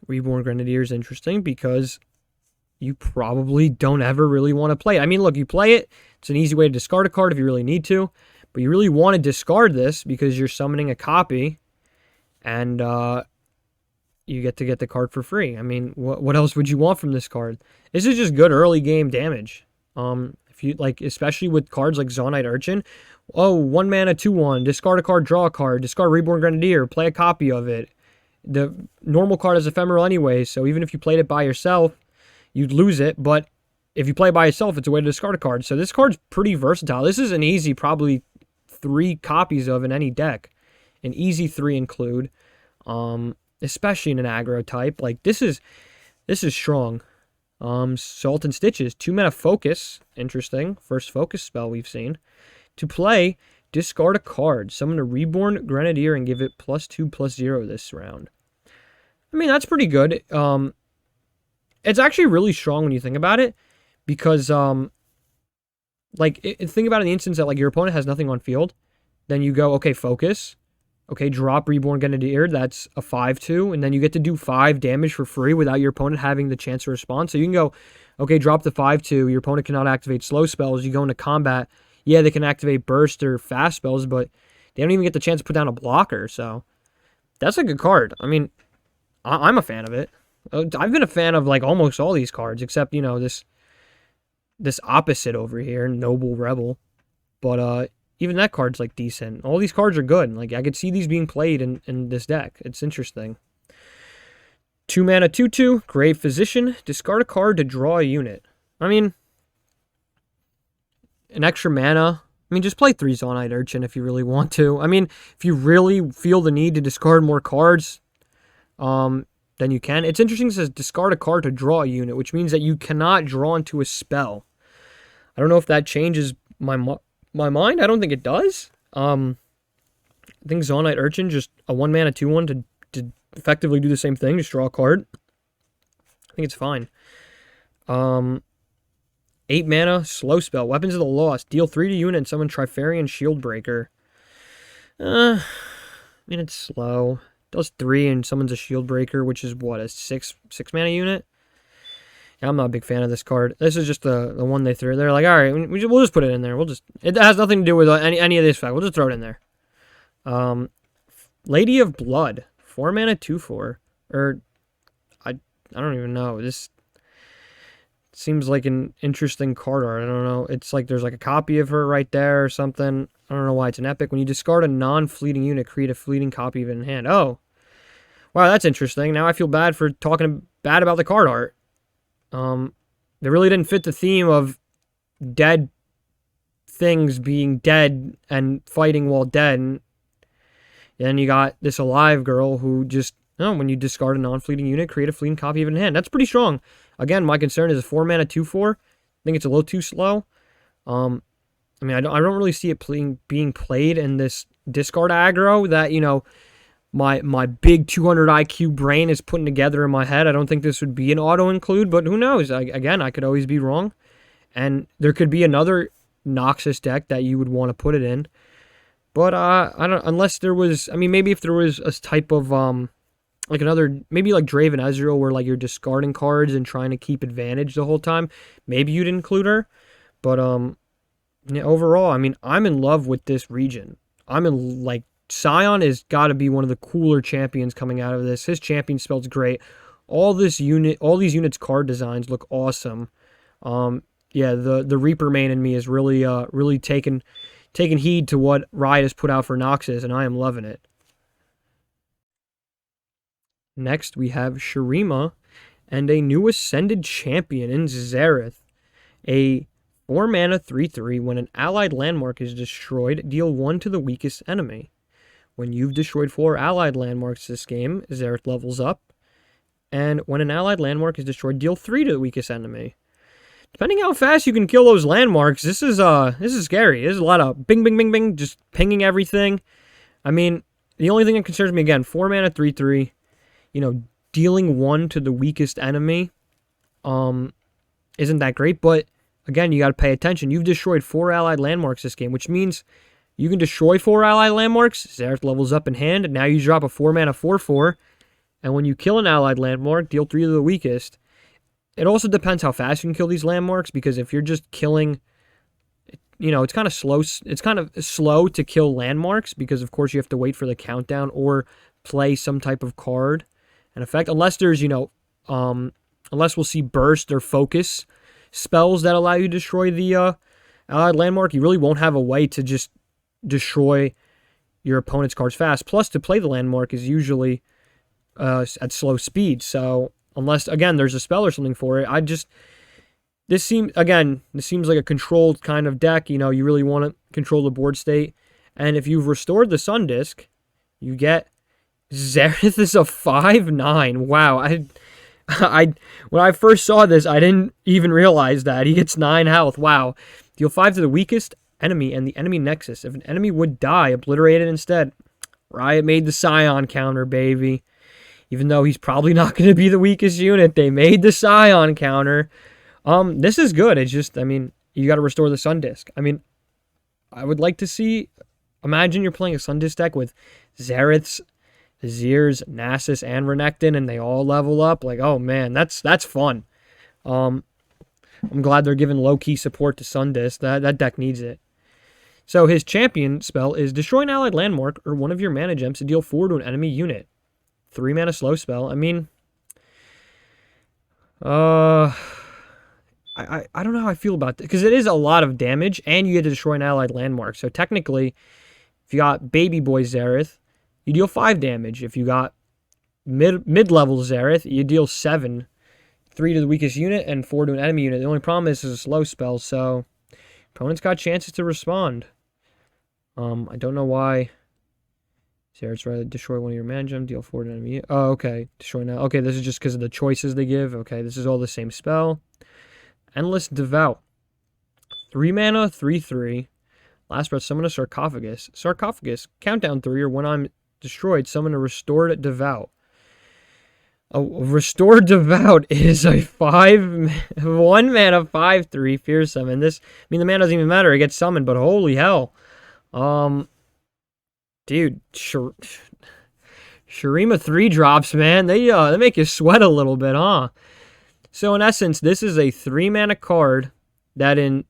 Reborn Grenadier is interesting because you probably don't ever really want to play it. I mean, look, you play it. It's an easy way to discard a card if you really need to. But you really want to discard this because you're summoning a copy. And, you get to get the card for free. I mean, what else would you want from this card? This is just good early game damage. If you like, especially with cards like Zaunite Urchin. Oh, 1 mana 2/1. Discard a card, draw a card. Discard Reborn Grenadier. Play a copy of it. The normal card is ephemeral anyway, so even if you played it by yourself, you'd lose it. But if you play by yourself, it's a way to discard a card. So this card's pretty versatile. This is an easy, probably 3 copies of in any deck. An easy 3 include. Especially in an aggro type. Like, this is strong. Salt and Stitches. 2 mana Focus. Interesting. First focus spell we've seen. To play, discard a card, summon a Reborn Grenadier, and give it +2/+0 this round. I mean, that's pretty good. It's actually really strong when you think about it, because, like, think about it in the instance that, like, your opponent has nothing on field, then you go, okay, focus, okay, drop Reborn Grenadier, that's a 5/2, and then you get to do 5 damage for free without your opponent having the chance to respond. So you can go, okay, drop the 5/2, your opponent cannot activate slow spells, you go into combat, yeah, they can activate burst or fast spells, but they don't even get the chance to put down a blocker, so that's a good card. I mean, I'm a fan of it. I've been a fan of, like, almost all these cards, except, you know, this opposite over here, Noble Rebel. But even that card's, like, decent. All these cards are good. Like, I could see these being played in this deck. It's interesting. 2 mana, 2/2, Grave Physician. Discard a card to draw a unit. I mean, an extra mana. I mean, just play 3 Zaunite Urchin if you really want to. I mean, if you really feel the need to discard more cards, then you can. It's interesting, it says discard a card to draw a unit, which means that you cannot draw into a spell. I don't know if that changes my mind. I don't think it does. I think Zaunite Urchin, just a 1 mana 2/1 to effectively do the same thing, just draw a card. I think it's fine. 8 mana, slow spell, Weapons of the Lost, deal 3 to unit and summon Trifarian Shieldbreaker. I mean, it's slow. Does 3 and summons a Shieldbreaker, which is what, a 6 mana unit? Yeah, I'm not a big fan of this card. This is just the one they threw. They're like, all right, we'll just put it in there. It has nothing to do with any of this fact. We'll just throw it in there. Lady of Blood, 4 mana 2/4. Or I don't even know. This seems like an interesting card art. I don't know. It's like there's like a copy of her right there or something. I don't know why it's an epic. When you discard a non-fleeting unit, create a fleeting copy of it in hand. Oh. Wow, that's interesting. Now I feel bad for talking bad about the card art. They really didn't fit the theme of dead things being dead and fighting while dead. And then you got this alive girl who just, when you discard a non-fleeting unit, create a fleeting copy of it in hand. That's pretty strong. Again, my concern is a 4 mana 2/4. I think it's a little too slow. I mean, I don't really see it being played in this discard aggro that, you know, my big 200 IQ brain is putting together in my head. I don't think this would be an auto-include, but who knows? Again, I could always be wrong. And there could be another Noxus deck that you would want to put it in. But I don't, unless there was, I mean, maybe if there was a type of, like another, maybe like Draven Ezreal, where like you're discarding cards and trying to keep advantage the whole time, maybe you'd include her. But yeah, overall, I mean, I'm in love with this region. Like, Sion has got to be one of the cooler champions coming out of this. His champion spell's great. All these units' card designs look awesome. Yeah, the Reaper main in me is really really taking heed to what Riot has put out for Noxus, and I am loving it. Next, we have Shurima and a new Ascended champion in Xerath. A 4 mana 3/3. When an allied landmark is destroyed, deal 1 to the weakest enemy. When you've destroyed 4 allied landmarks this game, Xerath levels up. And when an allied landmark is destroyed, deal 3 to the weakest enemy. Depending how fast you can kill those landmarks, this is scary. There's a lot of bing, bing, bing, bing, just pinging everything. I mean, the only thing that concerns me, again, 4 mana 3/3. You know, dealing 1 to the weakest enemy isn't that great, but again, you got to pay attention. You've destroyed 4 allied landmarks this game, which means you can destroy 4 allied landmarks. Xerath levels up in hand, and now you drop a 4 mana 4/4, and when you kill an allied landmark, deal 3 to the weakest. It also depends how fast you can kill these landmarks, because if you're just killing, you know, it's kind of slow. It's kind of slow to kill landmarks, because of course you have to wait for the countdown or play some type of card and effect, unless there's, you know, unless we'll see burst or focus spells that allow you to destroy the allied landmark. You really won't have a way to just destroy your opponent's cards fast. Plus, to play the landmark is usually at slow speed. So unless, again, there's a spell or something for it, this seems like a controlled kind of deck. You know, you really want to control the board state. And if you've restored the Sun Disc, you get Xerath is a 5/9. Wow. When I first saw this, I didn't even realize that. He gets 9 health. Wow. Deal 5 to the weakest enemy and the enemy Nexus. If an enemy would die, obliterate it instead. Riot made the Scion counter, baby. Even though he's probably not going to be the weakest unit, they made the Scion counter. This is good. It's just, I mean, you got to restore the Sun Disc. I mean, I would like to see, imagine you're playing a Sun Disc deck with Xeraths, Azirs, Nasus, and Renekton, and they all level up. Like, oh man, that's fun. I'm glad they're giving low-key support to Sun Disc. That deck needs it. So his champion spell is destroy an allied landmark or one of your mana gems to deal 4 to an enemy unit. 3 mana slow spell. I mean, I don't know how I feel about this, because it is a lot of damage, and you get to destroy an allied landmark. So technically, if you got Baby Boy Xerath, you deal 5 damage. If you got mid-level Xerath, you deal 7. 3 to the weakest unit and 4 to an enemy unit. The only problem is it's a slow spell, so opponents got chances to respond. I don't know why. Xerath's rather destroy one of your mana gem, deal 4 to an enemy. Oh, okay. Destroy now. Okay, this is just because of the choices they give. Okay, this is all the same spell. Endless Devout. 3 mana, 3/3. Last breath, summon a Sarcophagus. Sarcophagus, countdown 3, or when I'm destroyed, summon a Restored Devout. A Restored Devout is a 1 mana 5/3 fearsome, and this, I mean, the mana doesn't even matter, it gets summoned, but holy hell. Dude, Shurima 3 drops, man, they make you sweat a little bit, huh? So in essence, this is a 3 mana card that in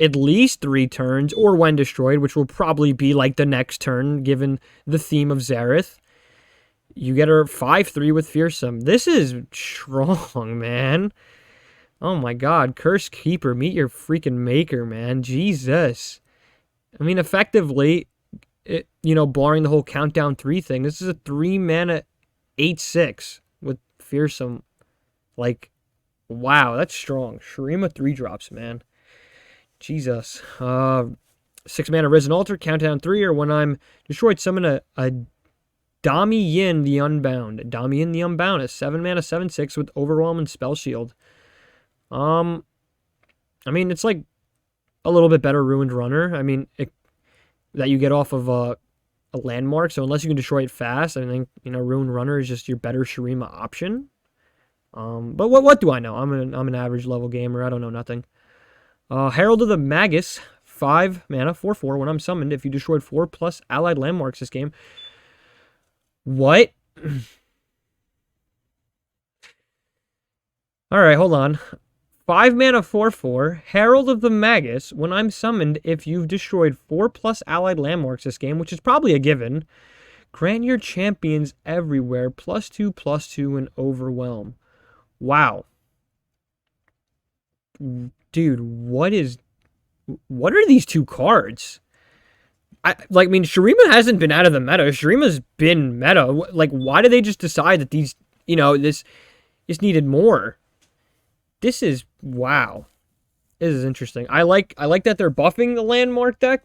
at least 3 turns, or when destroyed, which will probably be like the next turn, given the theme of Xerath, you get her 5/3 with Fearsome. This is strong, man. Oh my god. Curse Keeper, meet your freaking maker, man. Jesus. I mean, effectively, barring the whole countdown 3 thing, this is a 3 mana 8/6 with Fearsome. Like, wow, that's strong. Shurima 3 drops, man. Jesus. 6 mana Risen Altar, countdown 3, or when I'm destroyed, summon a Dami Yin the Unbound. Dami Yin the Unbound is 7 mana 7/6 with Overwhelm and Spell Shield. I mean, it's like a little bit better Ruined Runner. I mean, that you get off of a landmark. So unless you can destroy it fast, I think, Ruined Runner is just your better Shurima option. But what do I know? I'm an average level gamer. I don't know nothing. Herald of the Magus, 5 mana 4/4. When I'm summoned, if you destroyed 4+ allied landmarks this game. What? Alright, hold on. 5 mana 4/4. Herald of the Magus. When I'm summoned, if you've destroyed 4+ allied landmarks this game, which is probably a given, grant your champions everywhere +2/+2 and Overwhelm. Wow. Dude, what are these 2 cards? I mean, Shurima hasn't been out of the meta. Shurima's been meta. Like, why did they just decide that these, this needed more? This is, wow. This is interesting. I like that they're buffing the landmark deck,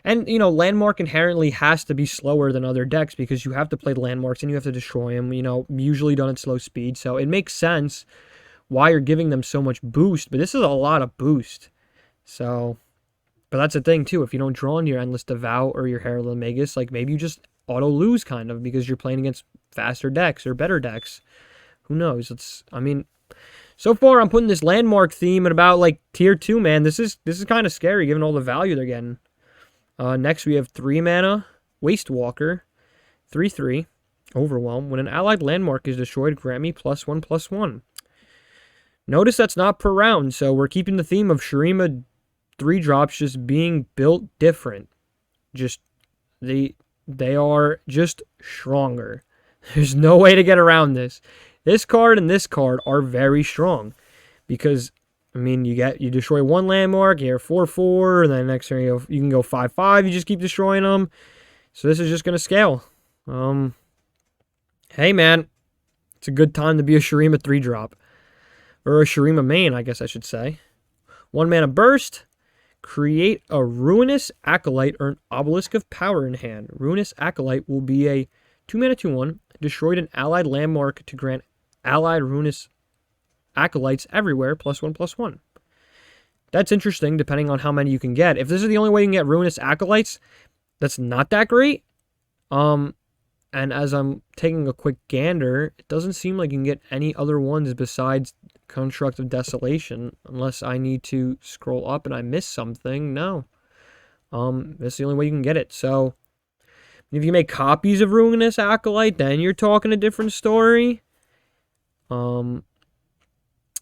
and landmark inherently has to be slower than other decks because you have to play landmarks and you have to destroy them, usually done at slow speed. So it makes sense why you're giving them so much boost, but this is a lot of boost. So, but that's the thing too, if you don't draw into your Endless Devout or your Herald of the Magus, like maybe you just auto lose kind of because you're playing against faster decks or better decks. Who knows? So far I'm putting this landmark theme at about like tier 2, man. This is kind of scary given all the value they're getting. Next we have 3 mana Waste Walker, 3/3 Overwhelm. When an allied landmark is destroyed, grant me +1/+1. Notice that's not per round, so we're keeping the theme of Shurima 3 drops just being built different. Just, they are just stronger. There's no way to get around this. This card and this card are very strong. Because, I mean, you destroy 1 landmark, you're 4/4, and then next turn you can go 5/5, you just keep destroying them. So this is just going to scale. Hey man, it's a good time to be a Shurima 3 drop. Or a Shurima main, I guess I should say. 1 mana burst. Create a Ruinous Acolyte or an Obelisk of Power in hand. Ruinous Acolyte will be a 2 mana 2/1. Destroyed an allied landmark to grant allied Ruinous Acolytes everywhere +1/+1. That's interesting, depending on how many you can get. If this is the only way you can get Ruinous Acolytes, that's not that great. And as I'm taking a quick gander, it doesn't seem like you can get any other ones besides Construct of Desolation, unless I need to scroll up and I miss something. No. That's the only way you can get it. So, if you make copies of Ruinous Acolyte, then you're talking a different story. And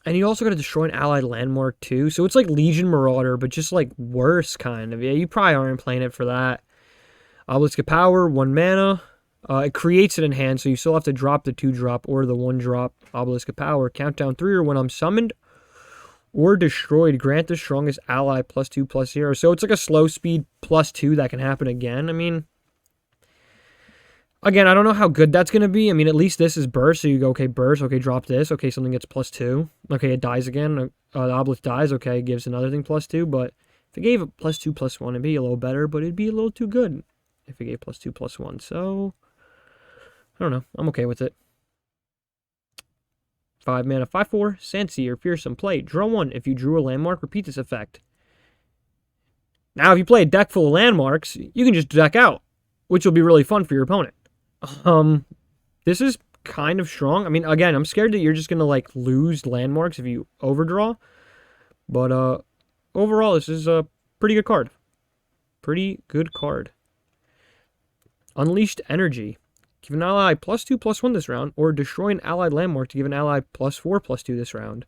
you also got to destroy an allied landmark too. So it's like Legion Marauder, but just like worse kind of. Yeah, you probably aren't playing it for that. Obelisk of Power, 1 mana. It creates it in hand, so you still have to drop the 2-drop or the 1-drop Obelisk of Power. Countdown 3, or when I'm summoned or destroyed, grant the strongest ally +2/+0. So it's like a slow speed +2 that can happen again. I mean, again, I don't know how good that's going to be. I mean, at least this is burst, so you go, okay, burst, okay, drop this, okay, something gets +2. Okay, it dies again, the Obelisk dies, okay, it gives another thing +2, but if it gave a +2/+1, it'd be a little better, but it'd be a little too good if it gave +2/+1, so I don't know. I'm okay with it. 5 mana, 5/4, Sandseer, Fearsome. Play. Draw 1. If you drew a landmark, repeat this effect. Now, if you play a deck full of landmarks, you can just deck out, which will be really fun for your opponent. This is kind of strong. I mean, again, I'm scared that you're just going to, like, lose landmarks if you overdraw. But, overall, this is a pretty good card. Pretty good card. Unleashed Energy. Give an ally +2/+1 this round, or destroy an allied landmark to give an ally +4/+2 this round.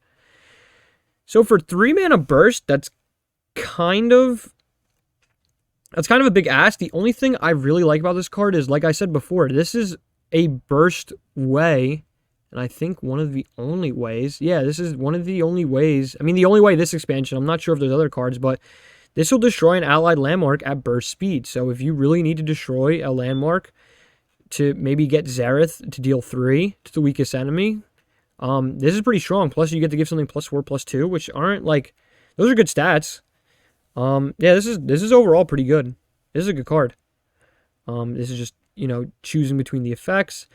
So for 3 mana burst, that's kind of a big ask. The only thing I really like about this card is, like I said before, this is a burst way, and I think one of the only ways. Yeah, this is one of the only ways. I mean, the only way this expansion. I'm not sure if there's other cards, but this will destroy an allied landmark at burst speed. So if you really need to destroy a landmark to maybe get Zareth to deal 3 to the weakest enemy, this is pretty strong. Plus, you get to give something +4/+2, which aren't like, those are good stats. Yeah, this is overall pretty good. This is a good card. This is just, choosing between the effects.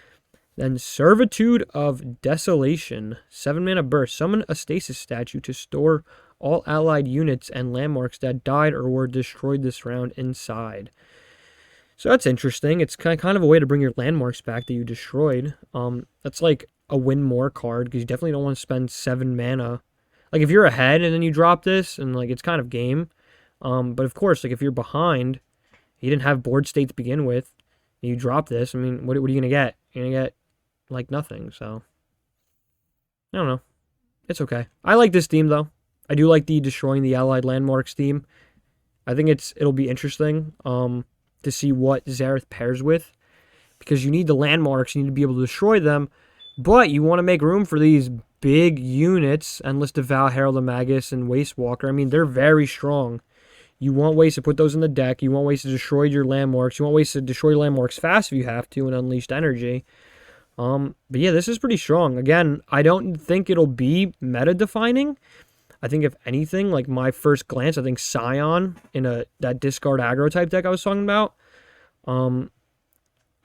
Then Servitude of Desolation, 7 mana burst. Summon a stasis statue to store all allied units and landmarks that died or were destroyed this round inside. So that's interesting. It's kind of a way to bring your landmarks back that you destroyed. That's like a win more card, because you definitely don't want to spend 7 mana. Like, if you're ahead and then you drop this, and like, it's kind of game. But of course, like, if you're behind, you didn't have board state to begin with, and you drop this, I mean, what are you going to get? You're going to get, like, nothing, so. I don't know. It's okay. I like this theme, though. I do like the destroying the allied landmarks theme. I think it'll be interesting. To see what Zareth pairs with, because you need the landmarks, you need to be able to destroy them, but you want to make room for these big units, Endless Devour, Herald of Magus, and Wastewalker. I mean, they're very strong. You want ways to put those in the deck, you want ways to destroy your landmarks, you want ways to destroy landmarks fast if you have to, and Unleashed Energy. But yeah, this is pretty strong. Again, I don't think it'll be meta-defining. I think if anything, like my first glance, I think Scion in that discard aggro type deck I was talking about. I'm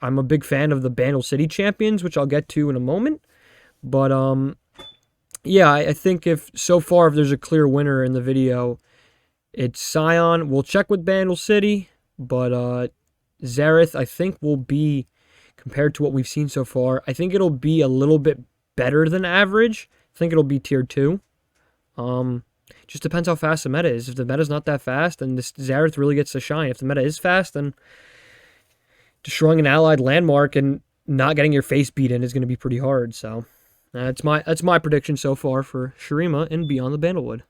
a big fan of the Bandle City champions, which I'll get to in a moment. But yeah, I think if there's a clear winner in the video, it's Scion. We'll check with Bandle City, but Zareth, I think, will be, compared to what we've seen so far, I think it'll be a little bit better than average. I think it'll be tier 2. Just depends how fast the meta is. If the meta's not that fast, then this Zareth really gets to shine. If the meta is fast, then destroying an allied landmark and not getting your face beat in is going to be pretty hard. So that's my prediction so far for Shurima and Beyond the Bandlewood.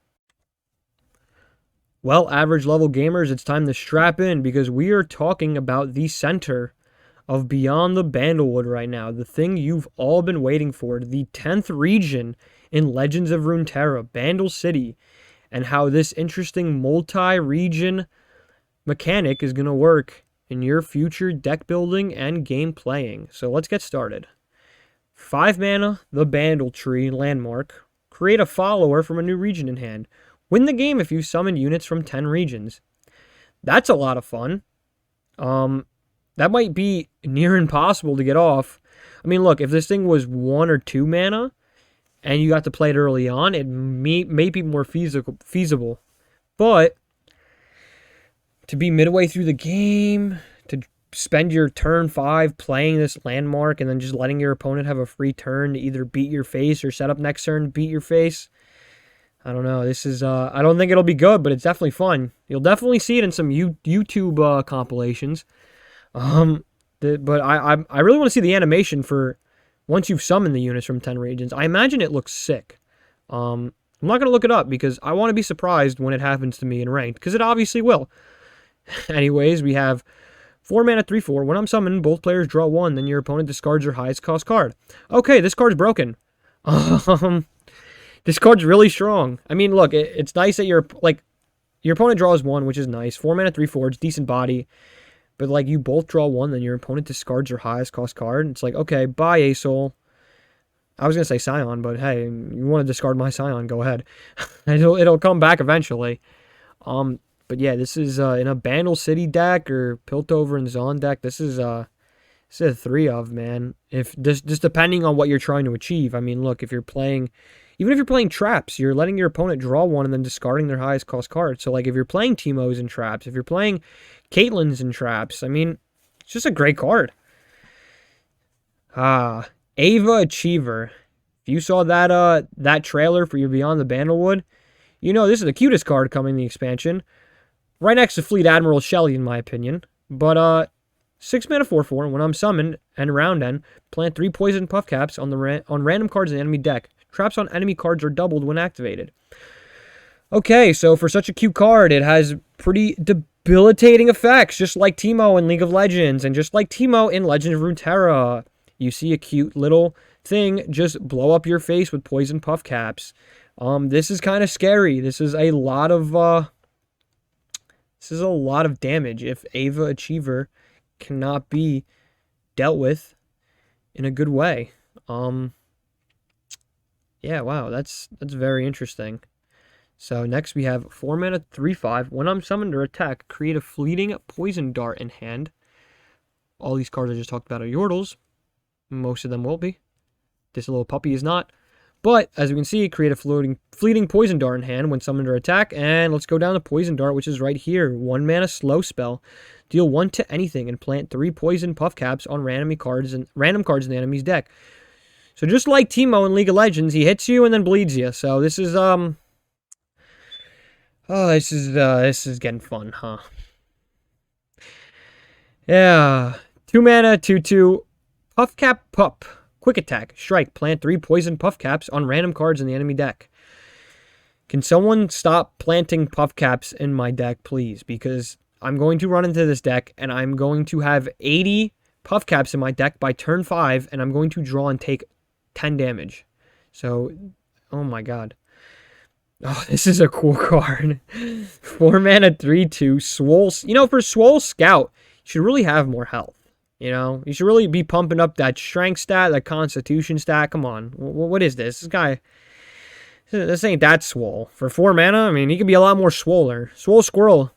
Well, average level gamers, it's time to strap in, because we are talking about the center of Beyond the Bandlewood right now. The thing you've all been waiting for, the 10th region in Legends of Runeterra, Bandle City, and how this interesting multi-region mechanic is going to work in your future deck building and game playing. So let's get started. 5 mana, the Bandle Tree landmark. Create a follower from a new region in hand. Win the game if you summon units from 10 regions. That's a lot of fun. That might be near impossible to get off. I mean, look, if this thing was 1 or 2 mana, and you got to play it early on, it may be more feasible. But to be midway through the game, to spend your turn 5 playing this landmark and then just letting your opponent have a free turn to either beat your face or set up next turn to beat your face. I don't know. This is, I don't think it'll be good, but it's definitely fun. You'll definitely see it in some YouTube compilations. But I really want to see the animation for once you've summoned the units from 10 regions. I imagine it looks sick. I'm not going to look it up because I want to be surprised when it happens to me in ranked, because it obviously will. Anyways, we have 4 mana 3/4. When I'm summoned, both players draw 1, then your opponent discards their highest cost card. Okay, this card's broken. This card's really strong. I mean, look, it's nice that your opponent draws 1, which is nice. 4 mana 3/4, it's decent body. But, like, you both draw 1, then your opponent discards your highest cost card. It's like, okay, bye, Asol. I was going to say Scion, but hey, you want to discard my Scion, go ahead. It'll come back eventually. But yeah, this is in a Bandle City deck or Piltover and Zaun deck. This is a 3 of, man. If just depending on what you're trying to achieve. I mean, look, even if you're playing traps, you're letting your opponent draw 1 and then discarding their highest cost card. So, like, if you're playing Teemos and traps, if you're playing Caitlyn's and traps, I mean, it's just a great card. Ava Achiever. If you saw that trailer for your Beyond the Bandlewood, you know this is the cutest card coming in the expansion. Right next to Fleet Admiral Shelley, in my opinion. But 6 mana 4/4. When I'm summoned and round end, plant 3 poison puff caps on random cards in the enemy deck. Traps on enemy cards are doubled when activated. Okay, so for such a cute card, it has pretty debilitating effects, just like Teemo in League of Legends, and just like Teemo in Legend of Runeterra. You see a cute little thing just blow up your face with poison puff caps. This is kind of scary. This is a lot of damage if Ava Achiever cannot be dealt with in a good way. Yeah, wow, that's very interesting. So next we have 4 mana 3/5. When I'm summoned or attack, create a fleeting poison dart in hand. All these cards I just talked about are Yordles. Most of them will be. This little puppy is not. But as we can see, create a fleeting poison dart in hand when summoned or attack. And let's go down to poison dart, which is right here. 1 mana slow spell. Deal 1 to anything and plant 3 poison puff caps on random cards in the enemy's deck. So just like Teemo in League of Legends, he hits you and then bleeds you. So this is this is getting fun, huh? Yeah. 2 mana 2/2. Puff cap pup. Quick attack. Strike. Plant 3 poison puff caps on random cards in the enemy deck. Can someone stop planting puff caps in my deck, please? Because I'm going to run into this deck and I'm going to have 80 puff caps in my deck by turn 5 and I'm going to draw and take 10 damage. So, oh my god. Oh, this is a cool card. 4 mana 3/2. Swole. You know, for Swole Scout, you should really have more health. You know, you should really be pumping up that strength stat, that constitution stat. Come on. What is this? This guy, this ain't that swole. For 4 mana, I mean, he could be a lot more swoller. Swole Squirrel's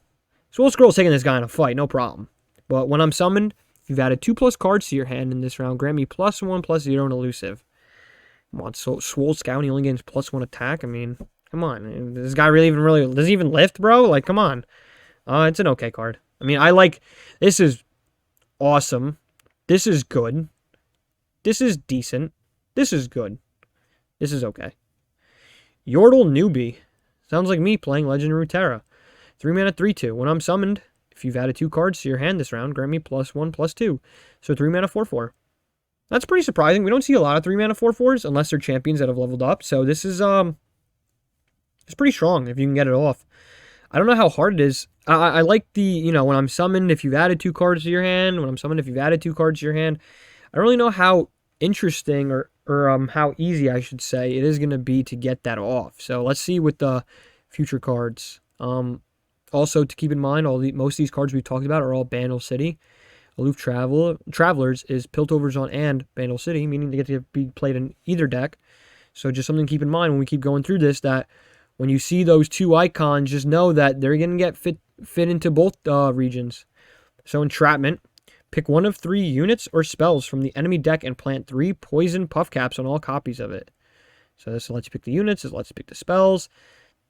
taking this guy in a fight, no problem. But when I'm summoned, if you've added 2+ cards to your hand in this round, grant me +1/+0 and elusive. Come on, so Swole Scout, he only gains +1 attack. I mean, come on. Does this guy does he even lift, bro? Like, come on. It's an okay card. I mean, this is awesome. This is good. This is decent. This is good. This is okay. Yordle Newbie. Sounds like me playing Legend of Runeterra. 3 mana 3/2. When I'm summoned, if you've added 2 cards to your hand this round, grant me +1/+2. So 3 mana 4/4. That's pretty surprising. We don't see a lot of 3 mana 4/4s unless they're champions that have leveled up. So this is it's pretty strong if you can get it off. I don't know how hard it is. I like the, when I'm summoned, if you've added 2 cards to your hand. When I'm summoned, if you've added 2 cards to your hand. I don't really know how interesting or how easy, I should say, it is going to be to get that off. So let's see with the future cards. Also, to keep in mind, most of these cards we've talked about are all Bandle City. Aloof Travelers is Piltover, Zaun, and Bandle City, meaning they get to be played in either deck. So just something to keep in mind when we keep going through this, that when you see those 2 icons, just know that they're going to get fit into both regions. So Entrapment, pick 1 of 3 units or spells from the enemy deck and plant 3 poison puff caps on all copies of it. So this lets you pick the units, this lets you pick the spells.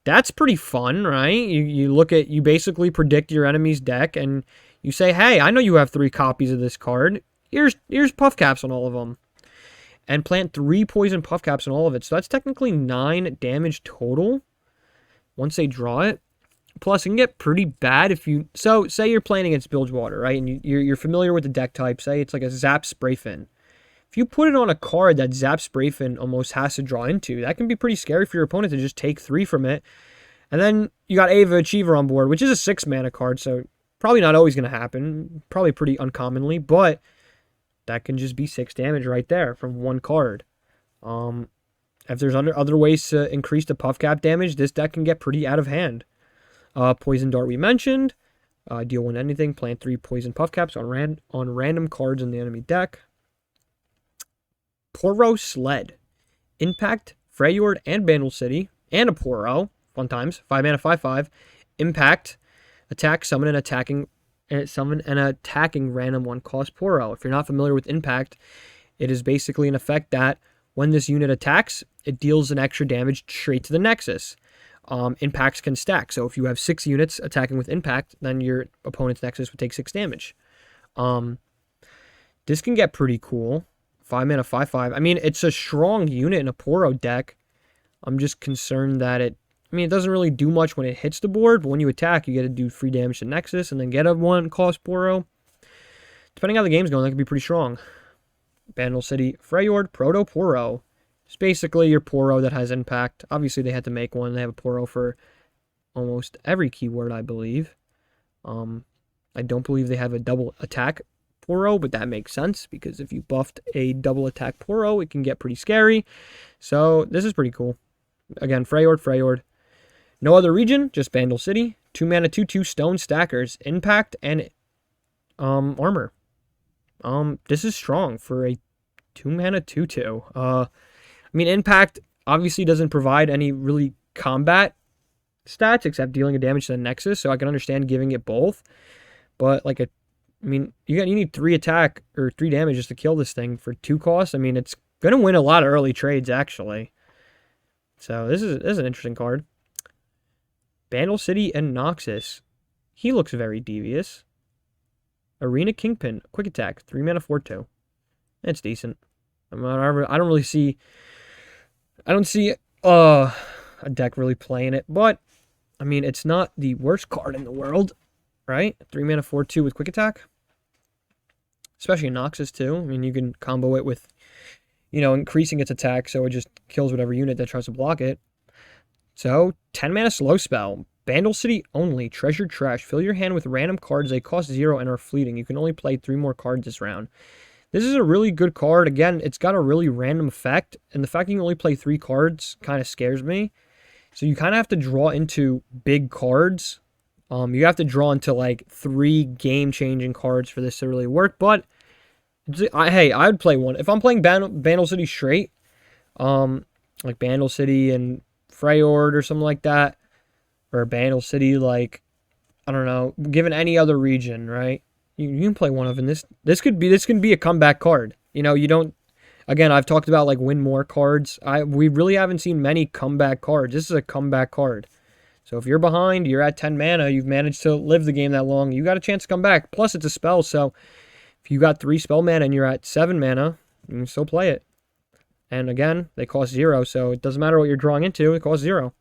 That's pretty fun, right? You basically predict your enemy's deck and you say, hey, I know you have 3 copies of this card. Here's puff caps on all of them. And plant 3 poison puff caps on all of it. So that's technically 9 damage total once they draw it. Plus, it can get pretty bad if you... So, say you're playing against Bilgewater, right? And you're familiar with the deck type. Say it's like a Zap Sprayfin. If you put it on a card that Zap Sprayfin almost has to draw into, that can be pretty scary for your opponent to just take 3 from it. And then you got Ava Achiever on board, which is a 6 mana card, so probably not always going to happen. Probably pretty uncommonly, but that can just be 6 damage right there from one card. If there's other ways to increase the puff cap damage, this deck can get pretty out of hand. Poison Dart we mentioned. Deal 1 anything. Plant 3 poison puff caps on random cards in the enemy deck. Poro Sled. Impact, Freyord, and Bandle City. And a Poro. Fun times. 5 mana, 5/5. Impact. Attack, summon an attacking random 1-cost Poro. If you're not familiar with Impact, it is basically an effect that when this unit attacks, it deals an extra damage straight to the Nexus. Impacts can stack. So if you have 6 units attacking with Impact, then your opponent's Nexus would take 6 damage. This can get pretty cool. 5 mana, 5/5. I mean, it's a strong unit in a Poro deck. I'm just concerned that it doesn't really do much when it hits the board, but when you attack, you get to do free damage to Nexus and then get a 1-cost Poro. Depending on how the game's going, that could be pretty strong. Bandle City, Freyord, Proto Poro. It's basically your Poro that has Impact. Obviously, they had to make one. They have a Poro for almost every keyword, I believe. I don't believe they have a double attack Poro, but that makes sense because if you buffed a double attack Poro, it can get pretty scary. So this is pretty cool. Again, Freyord. No other region, just Bandle City. 2 mana, 2/2 stone stackers, Impact, and armor. This is strong for a 2 mana, 2/2. Impact obviously doesn't provide any really combat stats except dealing a damage to the Nexus, so I can understand giving it both. But you need 3 attack or 3 damage just to kill this thing for 2 costs. It's gonna win a lot of early trades actually. So this is an interesting card. Bandle City and Noxus. He looks very devious. Arena Kingpin, quick attack, 3 mana, 4/2. It's decent. I don't see a deck really playing it, but it's not the worst card in the world, right? 3 mana, 4/2 with quick attack. Especially in Noxus too. You can combo it with, increasing its attack so it just kills whatever unit that tries to block it. So, 10 mana slow spell. Bandle City only. Treasured Trash. Fill your hand with random cards. They cost 0 and are fleeting. You can only play 3 more cards this round. This is a really good card. Again, it's got a really random effect, and the fact that you can only play 3 cards kind of scares me. So you kind of have to draw into big cards. You have to draw into 3 game-changing cards for this to really work, but hey, I would play one. If I'm playing Bandle City straight, like Bandle City and Freyord or something like that, or Bandle City, I don't know, given any other region, right? You can play one of them. This could be a comeback card. You don't. Again, I've talked about win more cards. We really haven't seen many comeback cards. This is a comeback card. So if you're behind, you're at 10 mana, you've managed to live the game that long, you got a chance to come back. Plus, it's a spell, so if you got 3 spell mana and you're at 7 mana, you can still play it. And again, they cost 0, so it doesn't matter what you're drawing into, it costs 0.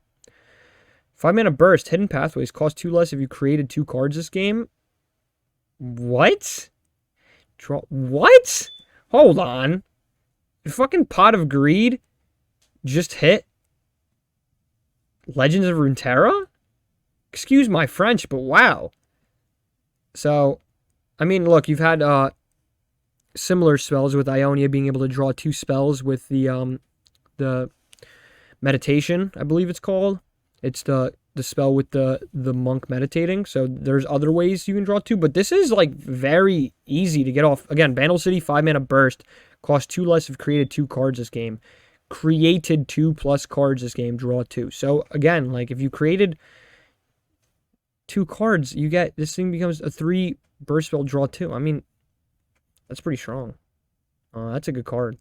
5 mana burst, hidden pathways, cost 2 less if you created 2 cards this game. What? What? Hold on. The fucking Pot of Greed just hit Legends of Runeterra? Excuse my French, but wow. So, look, you've had similar spells with Ionia being able to draw 2 spells with the meditation, I believe it's called. It's the spell with the monk meditating. So there's other ways you can draw 2, but this is very easy to get off. Again, Bandle City, 5 mana burst, cost 2 less if created 2 cards this game. Created 2+ cards this game, draw 2. So again, if you created 2 cards, you get, this thing becomes a 3 burst spell, draw 2. That's pretty strong. That's a good card.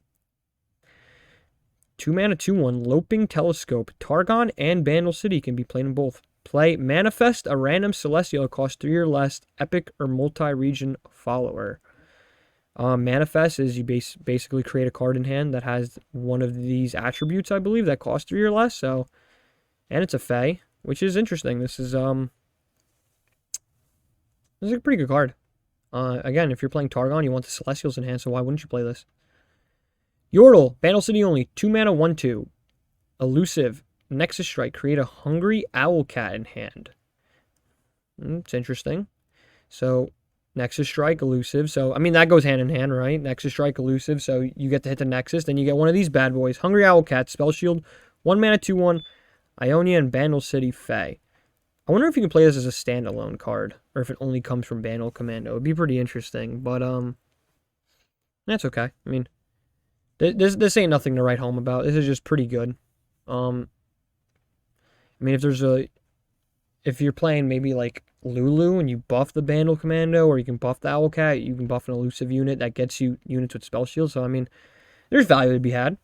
2 mana, 2/1, Loping Telescope. Targon and Bandle City can be played in both. Play Manifest a random Celestial that costs 3 or less, epic or multi-region follower. Manifest is you basically create a card in hand that has one of these attributes, I believe, that costs 3 or less. So, and it's a Fae, which is interesting. This is a pretty good card. Again, if you're playing Targon, you want the Celestials in hand, so why wouldn't you play this? Yordle, Bandle City only, 2 mana, 1/2. Elusive, Nexus Strike, create a Hungry Owlcat in hand. It's interesting. So, Nexus Strike, Elusive. So, I mean, that goes hand in hand, right? Nexus Strike, Elusive. So, you get to hit the Nexus. Then you get one of these bad boys. Hungry Owlcat, Spell Shield, 1 mana, 2/1. Ionia and Bandle City Fae. I wonder if you can play this as a standalone card. Or if it only comes from Bandle Commando. It would be pretty interesting. But, that's okay. I mean, this ain't nothing to write home about. This is just pretty good. I mean, if you're playing maybe like Lulu and you buff the Bandle Commando, or you can buff the Owlcat, you can buff an elusive unit that gets you units with Spell Shield. So, I mean, there's value to be had.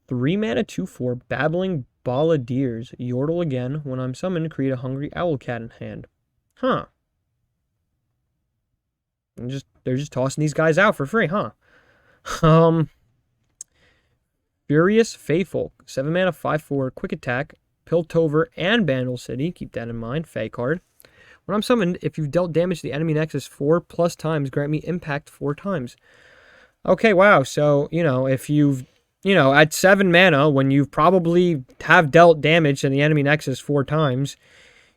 3 mana, 2/4, Babbling Balladeers. Yordle again. When I'm summoned, create a Hungry Owlcat in hand. Huh. They're just tossing these guys out for free, huh? Furious Faithful, 7 mana, 5/4, quick attack, Piltover and Bandle City. Keep that in mind. Fae card. When I'm summoned, if you've dealt damage to the enemy Nexus 4+ times, grant me impact 4 times. Okay, wow. So, if you've, at 7 mana, when you've probably have dealt damage to the enemy Nexus 4 times,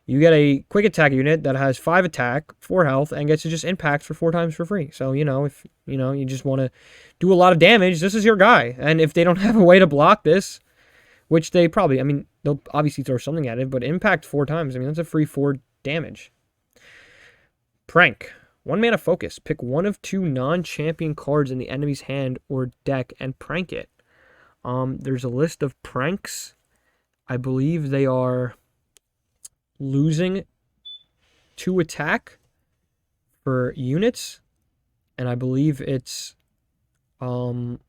you get a quick attack unit that has 5 attack, 4 health, and gets to just impact for 4 times for free. So, if, you just want to do a lot of damage, this is your guy. And if they don't have a way to block this, which they probably, I mean, they'll obviously throw something at it, but impact 4 times, I mean, that's a free 4 damage. Prank. 1 mana focus. Pick one of 2 non-champion cards in the enemy's hand or deck and prank it. There's a list of pranks. I believe they are losing 2 attack for units, and I believe it's going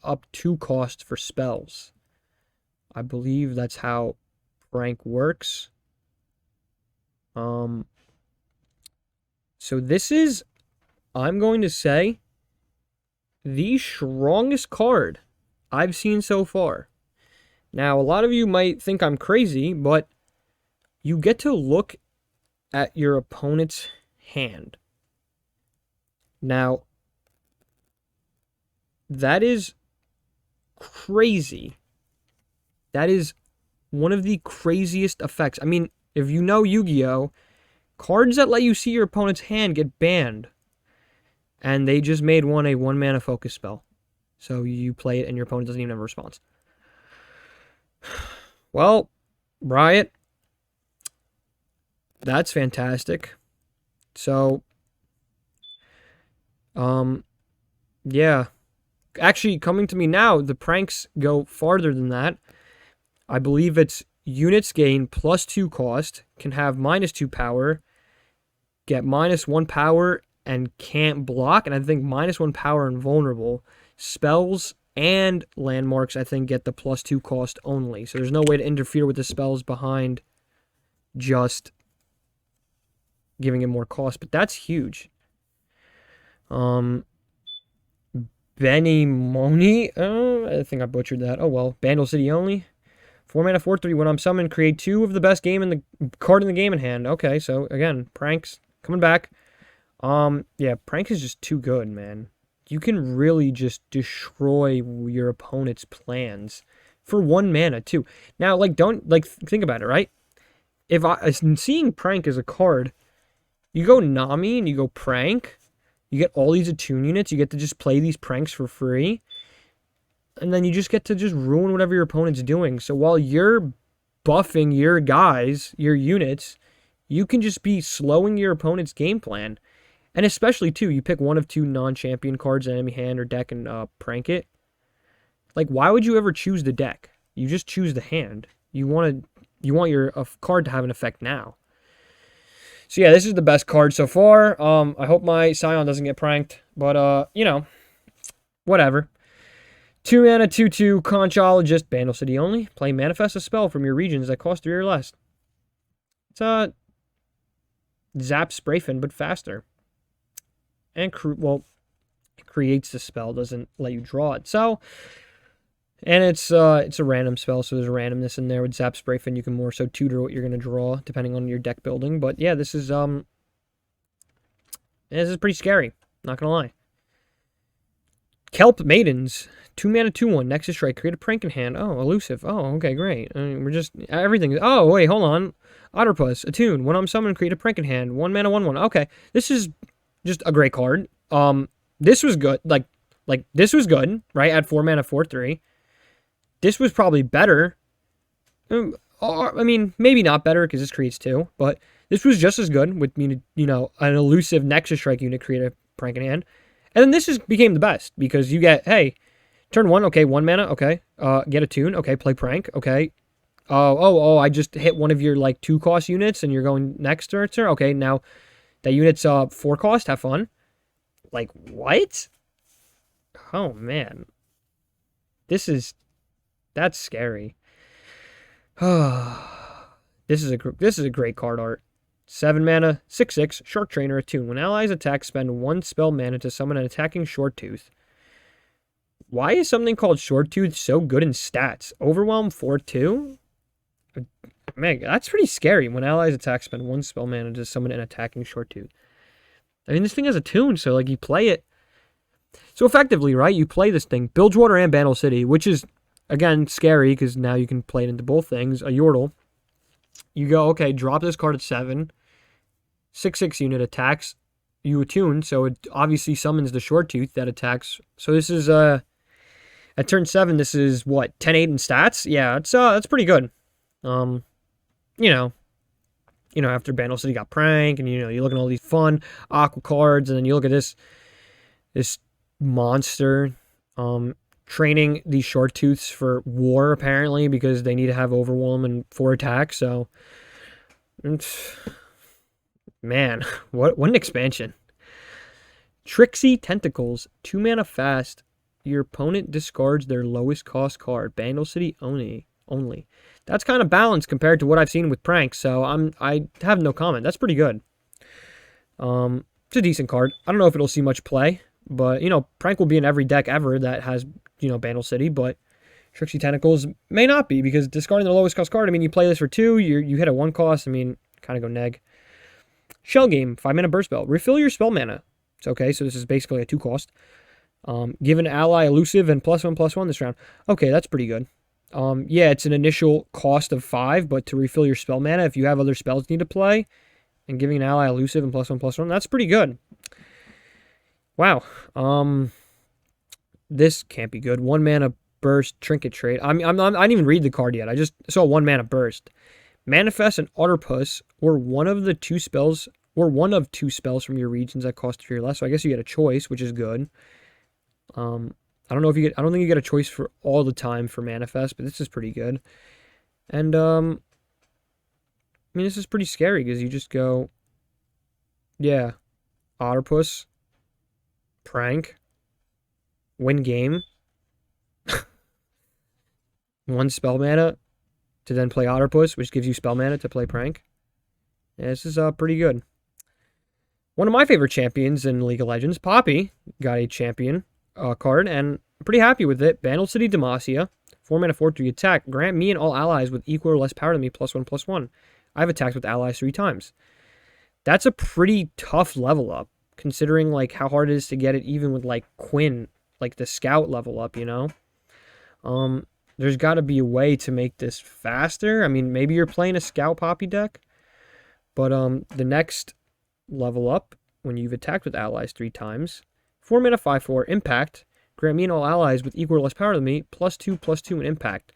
up 2 cost for spells. I believe that's how prank works. So this is, I'm going to say, the strongest card I've seen so far. Now, a lot of you might think I'm crazy, but you get to look at your opponent's hand. Now, that is crazy. That is one of the craziest effects. I mean, if you know Yu-Gi-Oh!, cards that let you see your opponent's hand get banned. And they just made one a 1 mana focus spell. So you play it and your opponent doesn't even have a response. Well, Riot, that's fantastic. So, yeah. Actually, coming to me now, the pranks go farther than that. I believe it's units gain +2 cost, can have -2 power, get -1 power, and can't block. And I think -1 power and vulnerable. Spells and landmarks, I think, get the +2 cost only. So there's no way to interfere with the spells behind just giving it more cost. But that's huge. Benny Moni. I think I butchered that. Oh, well. Bandle City only. 4 mana, 4/3. When I'm summoned, create 2 of the best card in the game in hand. Okay, so again, pranks coming back. Yeah, prank is just too good, man. You can really just destroy your opponent's plans for 1 mana too. Now, think about it, right? If seeing prank as a card, you go Nami and you go prank, you get all these attune units. You get to just play these pranks for free. And then you just get to just ruin whatever your opponent's doing. So while you're buffing your guys, your units, you can just be slowing your opponent's game plan. And especially, too, you pick one of 2 non-champion cards in enemy hand or deck and prank it. Like, why would you ever choose the deck? You just choose the hand. You want your card to have an effect now. So yeah, this is the best card so far. I hope my Scion doesn't get pranked. But, whatever. 2 mana, 2/2, Conchologist, Bandle City only. Play manifest a spell from your regions that cost 3 or less. It's Zap Sprayfin, but faster. And, it creates the spell, doesn't let you draw it. So, and it's a random spell, so there's a randomness in there. With Zap Sprayfin, you can more so tutor what you're going to draw, depending on your deck building. But yeah, this is pretty scary, not going to lie. Kelp Maidens, 2 mana, 2/1, Nexus Strike, create a prank in hand. Oh, elusive. Oh, okay, great. I mean, we're just, everything. Oh, wait, hold on. Otterpuss, attune. When I'm summoned, create a prank in hand. 1 mana, 1/1. Okay, this is just a great card. This was good. Like this was good, right? At 4 mana, 4/3. This was probably better. I mean, maybe not better because this creates 2, but this was just as good with, an elusive Nexus Strike unit, create a prank in hand. And then this became the best because you get, hey, turn 1, okay, 1 mana, okay, get a tune, okay, play prank, okay. I just hit one of your 2-cost units and you're going next turn, okay, now that unit's 4-cost, have fun. What? Oh man, that's scary. This is a great card art. 7 mana, 6/6, Shark Trainer, attune. When allies attack, spend 1 spell mana to summon an attacking Short Tooth. Why is something called Short Tooth so good in stats? Overwhelm 4/2? Man, that's pretty scary. When allies attack, spend 1 spell mana to summon an attacking Short Tooth. I mean, this thing has a tune, so you play it. So effectively, right, you play this thing, Bilgewater and Bandle City, which is, again, scary because now you can play it into both things, a Yordle. You go, okay, drop this card at 7. 6/6 unit attacks. You attune, so it obviously summons the Short Tooth that attacks. So this is, at turn 7, this is, what, 10-8 in stats? Yeah, that's pretty good. After Bandle City got Prank, and, you look at all these fun Aqua cards, and then you look at this monster, training these Short Tooths for war, apparently, because they need to have Overwhelm and 4 attacks, so... Man, what an expansion. Trixie Tentacles, 2 mana fast. Your opponent discards their lowest cost card. Bandle City only. That's kind of balanced compared to what I've seen with Prank, so I have no comment. That's pretty good. It's a decent card. I don't know if it'll see much play, but, Prank will be in every deck ever that has, Bandle City, but Trixie Tentacles may not be, because discarding the lowest cost card, I mean, you play this for 2, you hit a 1 cost, I mean, kind of go neg. Shell Game, 5 mana burst spell. Refill your spell mana. It's okay, so this is basically a 2 cost. Give an ally elusive and +1/+1 this round. Okay, that's pretty good. Yeah, it's an initial cost of 5, but to refill your spell mana, if you have other spells you need to play, and giving an ally elusive and +1/+1, that's pretty good. Wow. This can't be good. 1 mana burst trinket trade. I didn't even read the card yet. I just saw 1 mana burst. Manifest an Otterpuss or one of 2 spells from your regions that cost 3 or less. So I guess you get a choice, which is good. I don't think you get a choice for all the time for Manifest, but this is pretty good. And I mean, this is pretty scary because you just go, yeah, Otterpuss, Prank, win game, 1 spell mana to then play Otterpuss, which gives you spell mana to play Prank. Yeah, this is pretty good. One of my favorite champions in League of Legends, Poppy, got a champion card, and I'm pretty happy with it. Bandle City Demacia, 4 mana 4/3 attack. Grant me and all allies with equal or less power to me +1/+1. I've attacked with allies 3 times. That's a pretty tough level up, considering how hard it is to get it even with Quinn, the scout level up, There's got to be a way to make this faster. I mean, maybe you're playing a Scout Poppy deck, but the next level up, when you've attacked with allies 3 times, 4 mana 5/4, impact, grant me and all allies with equal or less power to me, +2/+2 in impact.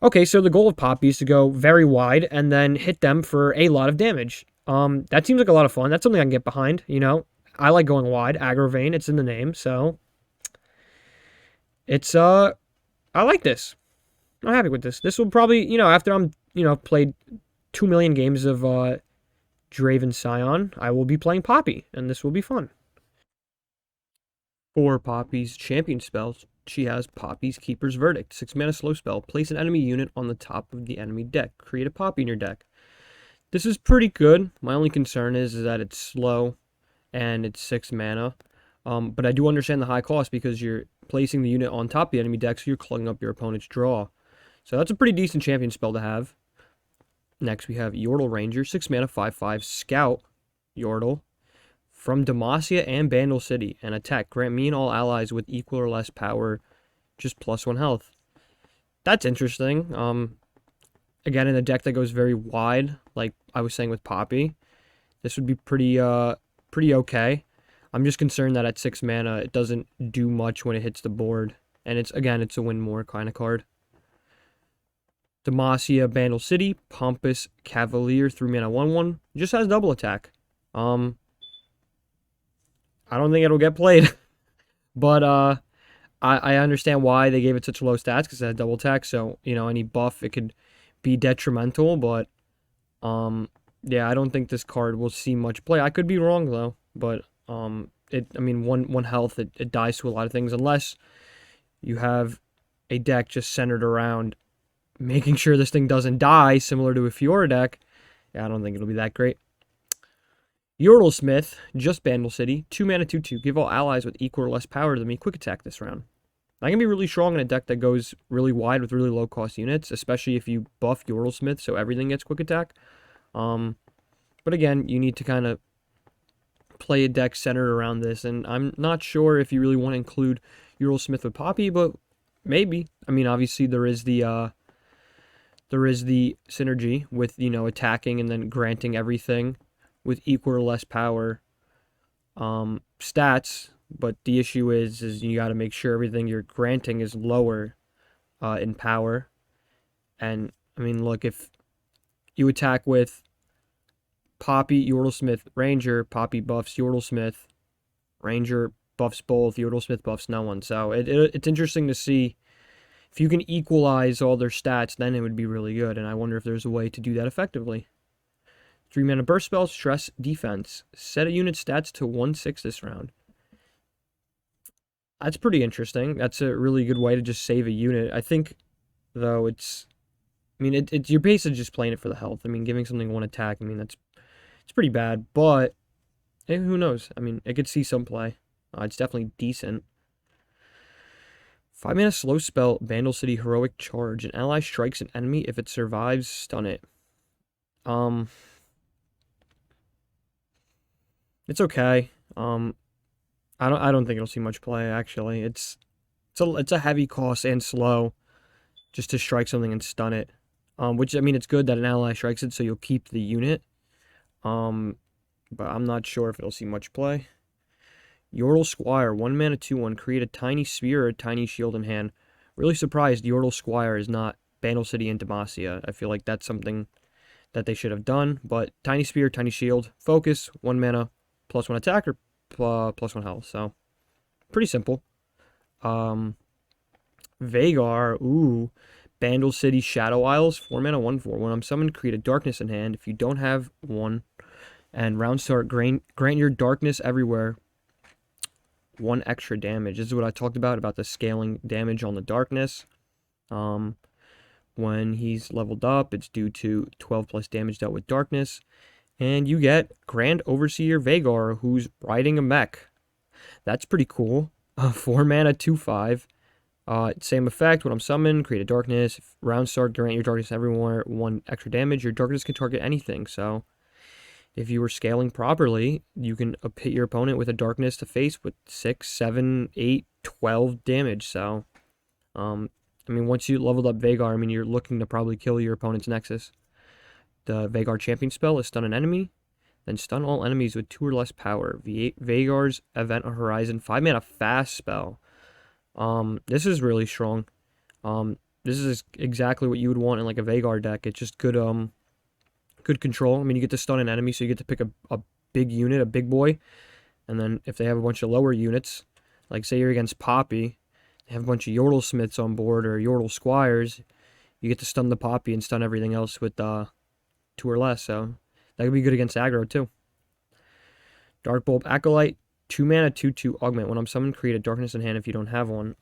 Okay, so the goal of Poppy is to go very wide and then hit them for a lot of damage. That seems like a lot of fun. That's something I can get behind, I like going wide. Aggro Vein, it's in the name, so it's I like this. I'm happy with this. This will probably, after I'm, played 2 million games of Draven Scion, I will be playing Poppy, and this will be fun. For Poppy's champion spells, she has Poppy's Keeper's Verdict. 6 mana slow spell. Place an enemy unit on the top of the enemy deck. Create a Poppy in your deck. This is pretty good. My only concern is that it's slow and it's 6 mana. But I do understand the high cost because you're placing the unit on top of the enemy deck, so you're clogging up your opponent's draw. So that's a pretty decent champion spell to have. Next, we have Yordle Ranger, 6 mana, 5/5, Scout, Yordle, from Demacia and Bandle City, and attack. Grant me and all allies with equal or less power, just +1 health. That's interesting. Again, in a deck that goes very wide, like I was saying with Poppy, this would be pretty okay. I'm just concerned that at 6 mana, it doesn't do much when it hits the board. And it's a win more kind of card. Demacia, Bandle City, Pompous Cavalier, 3 mana, 1/1. Just has double attack. I don't think it'll get played. But I understand why they gave it such low stats, because it has double attack. So, any buff, it could be detrimental. But, yeah, I don't think this card will see much play. I could be wrong, though. But, one health, it dies to a lot of things. Unless you have a deck just centered around making sure this thing doesn't die, similar to a Fiora deck. Yeah, I don't think it'll be that great. Yordle Smith, just Bandle City, 2 mana, 2/2. Give all allies with equal or less power to me quick attack this round. That can be really strong in a deck that goes really wide with really low cost units, especially if you buff Yordle Smith so everything gets quick attack. But again, you need to kind of play a deck centered around this, and I'm not sure if you really want to include Yordle Smith with Poppy, but maybe. Obviously there is the synergy with, attacking and then granting everything with equal or less power stats, but the issue is you got to make sure everything you're granting is lower in power. And, look, if you attack with Poppy, Yordle Smith, Ranger, Poppy buffs Yordle Smith, Ranger buffs both, Yordle Smith buffs no one. So it's interesting to see. If you can equalize all their stats, then it would be really good, and I wonder if there's a way to do that effectively. 3 mana burst spell, stress defense. Set a unit stats to 1/6 this round. That's pretty interesting. That's a really good way to just save a unit. I think, though, you're basically just playing it for the health. Giving something 1 attack, it's pretty bad, but who knows? It could see some play. It's definitely decent. 5 mana slow spell, Bandle City, Heroic Charge. An ally strikes an enemy. If it survives, stun it. It's okay. I don't think it'll see much play, actually. It's a heavy cost and slow just to strike something and stun it. Which, it's good that an ally strikes it, so you'll keep the unit. But I'm not sure if it'll see much play. Yordle Squire, 1 mana, 2/1. Create a tiny sphere or a tiny shield in hand. Really surprised Yordle Squire is not Bandle City and Demacia. I feel like that's something that they should have done. But tiny sphere, tiny shield, focus, 1 mana, +1 attack, or +1 health. So, pretty simple. Vagar, ooh. Bandle City, Shadow Isles, 4 mana, 1/4. When I'm summoned, create a darkness in hand. If you don't have one, and round start, grant your darkness everywhere 1 extra damage. This is what I talked about the scaling damage on the darkness. When he's leveled up, it's due to 12 plus damage dealt with darkness. And you get Grand Overseer Vagar, who's riding a mech. That's pretty cool. 4 mana, 2/5. Same effect. When I'm summoned, create a darkness. If round start, grant your darkness everywhere 1 extra damage. Your darkness can target anything, so if you were scaling properly, you can hit your opponent with a darkness to face with 6, 7, 8, 12 damage. So, once you leveled up Vagar, you're looking to probably kill your opponent's Nexus. The Vagar champion spell is stun an enemy, then stun all enemies with 2 or less power. Vagar's Event Horizon, 5 mana fast spell. This is really strong. This is exactly what you would want in like a Vagar deck. It's just good, good control. You get to stun an enemy, so you get to pick a big unit, a big boy. And then if they have a bunch of lower units, like say you're against Poppy, they have a bunch of Yordle Smiths on board or Yordle Squires, you get to stun the Poppy and stun everything else with 2 or less. So that could be good against aggro too. Dark Bulb Acolyte, 2 mana, 2/2 augment. When I'm summoned, create a darkness in hand if you don't have one.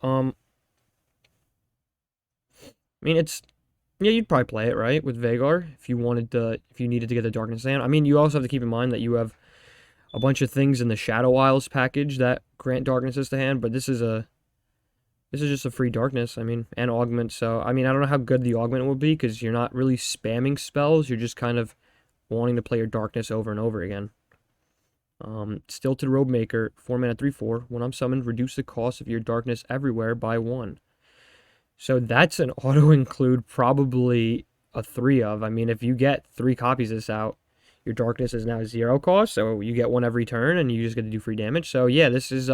mean, it's yeah, you'd probably play it right with Vagar if you wanted to, if you needed to get the Darkness Down. I mean, you also have to keep in mind that you have a bunch of things in the Shadow Isles package that grant darknesses to hand, but this is just a free darkness. I mean, and augment. So I mean, I don't know how good the augment will be because you're not really spamming spells. You're just kind of wanting to play your darkness over and over again. Stilted Robe Maker, 4 mana, 3/4. When I'm summoned, reduce the cost of your darkness everywhere by 1. So that's an auto include, probably a 3 of. I mean, if you get 3 copies of this out, your darkness is now 0 cost, so you get 1 every turn, and you just get to do free damage. So yeah, this is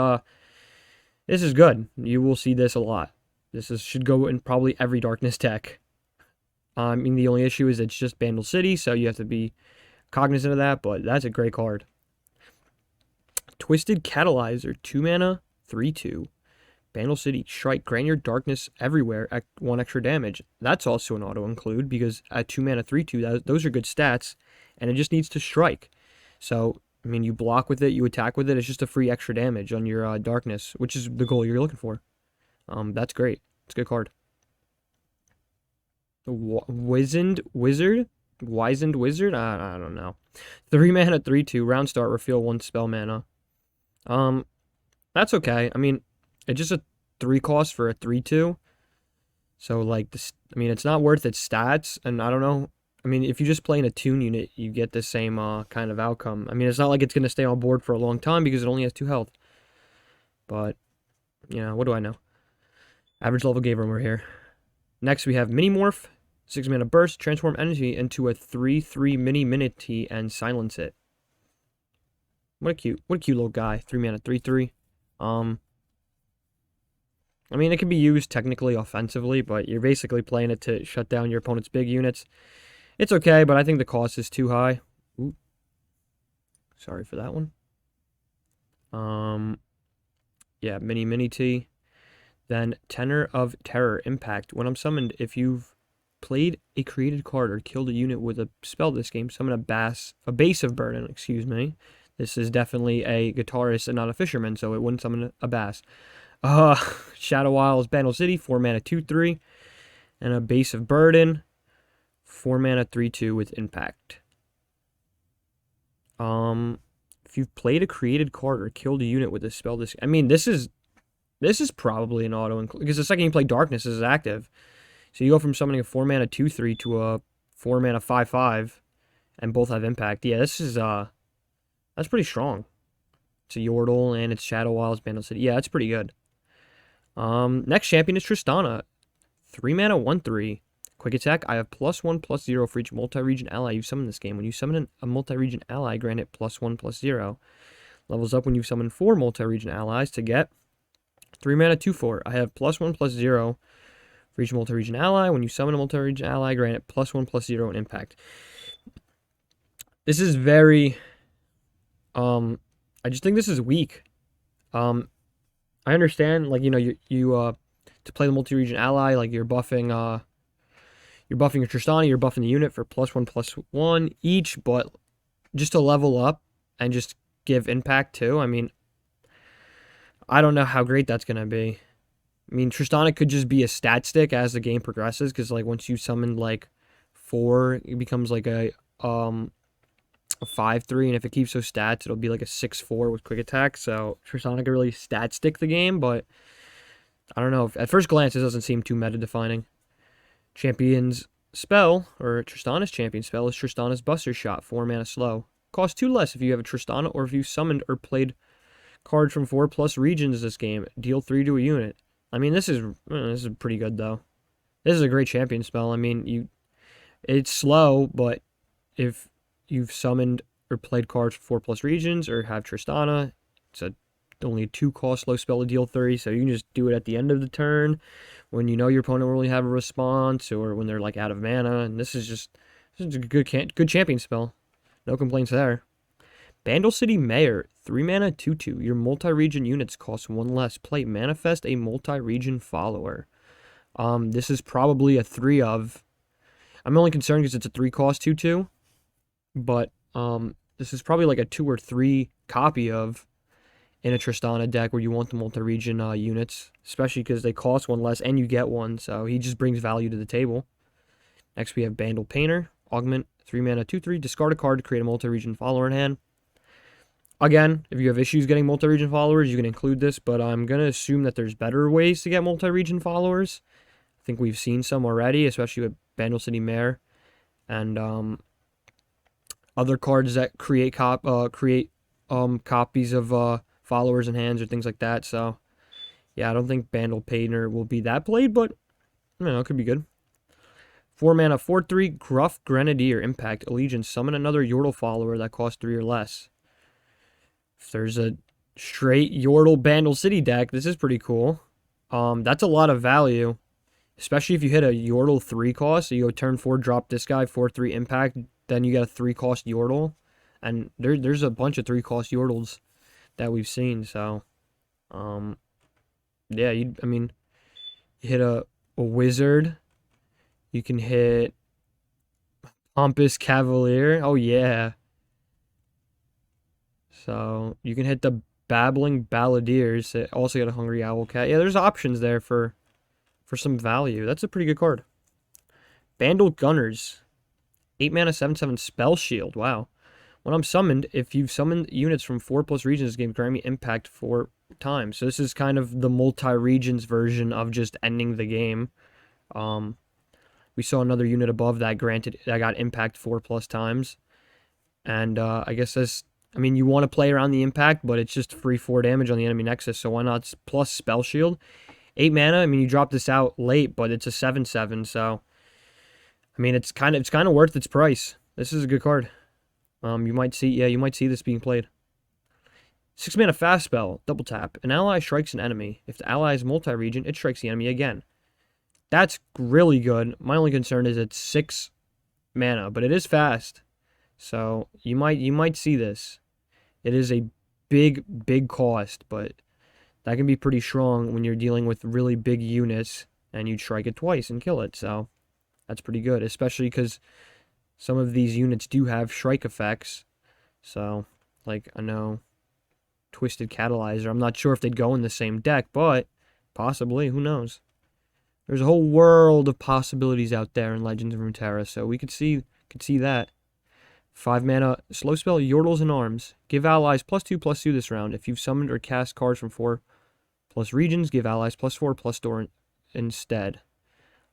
good. You will see this a lot. Should go in probably every darkness deck. I mean, the only issue is it's just Bandle City, so you have to be cognizant of that, but that's a great card. Twisted Catalyzer, 2 mana, 3/2. Bandle City, strike, grant your darkness everywhere at 1 extra damage. That's also an auto include because at 2 mana, 3/2, those are good stats, and it just needs to strike. So, I mean, you block with it, you attack with it, it's just a free extra damage on your darkness, which is the goal you're looking for. That's great. It's a good card. Wizened Wizard? I don't know. 3 mana, 3/2, round start, reveal 1 spell mana. That's okay. I mean, it's just a 3 cost for a 3/2. So, like, this, I mean, it's not worth its stats, and I don't know. I mean, if you just play in a tune unit, you get the same kind of outcome. I mean, it's not like it's going to stay on board for a long time because it only has 2 health. But, you know, what do I know? Average level Gave Room here. Next, we have Mini Morph, 6 mana burst, transform energy into a 3/3 mini Minity and silence it. What a cute little guy. 3 mana, 3/3. I mean, it can be used technically offensively, but you're basically playing it to shut down your opponent's big units. It's okay, but I think the cost is too high. Ooh. Sorry for that one. Yeah, mini T. Then Tenor of Terror, impact. When I'm summoned, if you've played a created card or killed a unit with a spell this game, summon a base of burden, excuse me. This is definitely a guitarist and not a fisherman, so it wouldn't summon a bass. Shadow Isles, Bandle City, 4 mana, 2/3. And a base of burden, 4 mana, 3/2 with impact. If you've played a created card or killed a unit with a spell this, I mean, this is probably an auto include because the second you play Darkness is active. So you go from summoning a 4 mana 2/3 to a 4 mana 5/5, and both have impact. Yeah, this is that's pretty strong. It's a Yordle and it's Shadow Isles, Bandle City. Yeah, that's pretty good. Next champion is Tristana, 3 mana 1/3. Quick attack. I have +1/+0 for each multi-region ally you summon this game. When you summon a multi-region ally, grant it +1/+0. Levels up when you summon 4 multi-region allies to get 3 mana 2/4. I have +1/+0 for each multi-region ally. When you summon a multi-region ally, grant it +1/+0 in impact. This is very, I just think this is weak. I understand, like, you know, you to play the multi-region ally, like you're buffing your Tristana, you're buffing the unit for +1/+1 each, but just to level up and just give impact too. I mean, I don't know how great that's gonna be. I mean, Tristana could just be a stat stick as the game progresses, because like once you summon like 4, it becomes like a 5/3, and if it keeps those stats, it'll be like a 6/4 with quick attack. So Tristana could really stat stick the game, but I don't know. At first glance, it doesn't seem too meta defining. Champion's spell, or Tristana's champion spell, is Tristana's Buster Shot, 4 mana slow. Costs 2 less if you have a Tristana or if you summoned or played cards from 4+ regions this game. Deal 3 to a unit. I mean, this is pretty good though. This is a great champion spell. I mean, it's slow, but if you've summoned or played cards from 4+ regions or have Tristana, it's only a 2 cost slow spell to deal 3, so you can just do it at the end of the turn when you know your opponent will really have a response, or when they're like out of mana. And this is a good champion spell. No complaints there. Bandle City Mayor, 3 mana 2/2. Your multi-region units cost 1 less. Play Manifest a multi-region follower. This is probably a 3 of. I'm only concerned because it's a 3 cost 2/2, but this is probably like a 2 or 3 copy of. in a Tristana deck where you want the multi-region units, especially because they cost one less and you get one, so he just brings value to the table. Next we have Bandle Painter, augment, 3 mana, 2/3, discard a card to create a multi-region follower in hand. Again, if you have issues getting multi-region followers, you can include this, but I'm going to assume that there's better ways to get multi-region followers. I think we've seen some already, especially with Bandle City Mare and other cards that create copies of followers in hands or things like that. So, yeah, I don't think Bandle Painter will be that played, but it could be good. 4 mana, 4/3, Gruff Grenadier, impact, allegiance, summon another Yordle follower that costs 3 or less. If there's a straight Yordle Bandle City deck, this is pretty cool. That's a lot of value, especially if you hit a Yordle 3 cost. So you go turn 4, drop this guy, 4/3 impact, then you get a 3 cost Yordle. And there's a bunch of 3 cost Yordles that we've seen. So, yeah, you hit a wizard. You can hit Pompous Cavalier. Oh, yeah. So, you can hit the Babbling Balladeers. Also got a Hungry Owlcat. Yeah, there's options there for some value. That's a pretty good card. Bandle Gunners. 8 mana, 7/7 Spell Shield. Wow. When I'm summoned, if you've summoned units from 4+ regions this game, grant me impact 4 times. So this is kind of the multi-regions version of just ending the game. We saw another unit above that got impact 4+ times. And I guess this, you want to play around the impact, but it's just free 4 damage on the enemy nexus, so why not plus Spell Shield? 8 mana, you drop this out late, but it's a 7/7, so it's kind of worth its price. This is a good card. You might see this being played. 6 mana fast spell, double tap. An ally strikes an enemy. If the ally is multi-region, it strikes the enemy again. That's really good. My only concern is it's 6 mana, but it is fast. So you might see this. It is a big cost, but that can be pretty strong when you're dealing with really big units and you strike it twice and kill it. So that's pretty good, especially because some of these units do have strike effects. So, like, I know Twisted Catalyzer, I'm not sure if they'd go in the same deck, but possibly, who knows? There's a whole world of possibilities out there in Legends of Runeterra, so we could see that. 5 mana, slow spell, Yordles in Arms. Give allies +2/+2 this round. If you've summoned or cast cards from 4+ regions, give allies +4/+4 instead.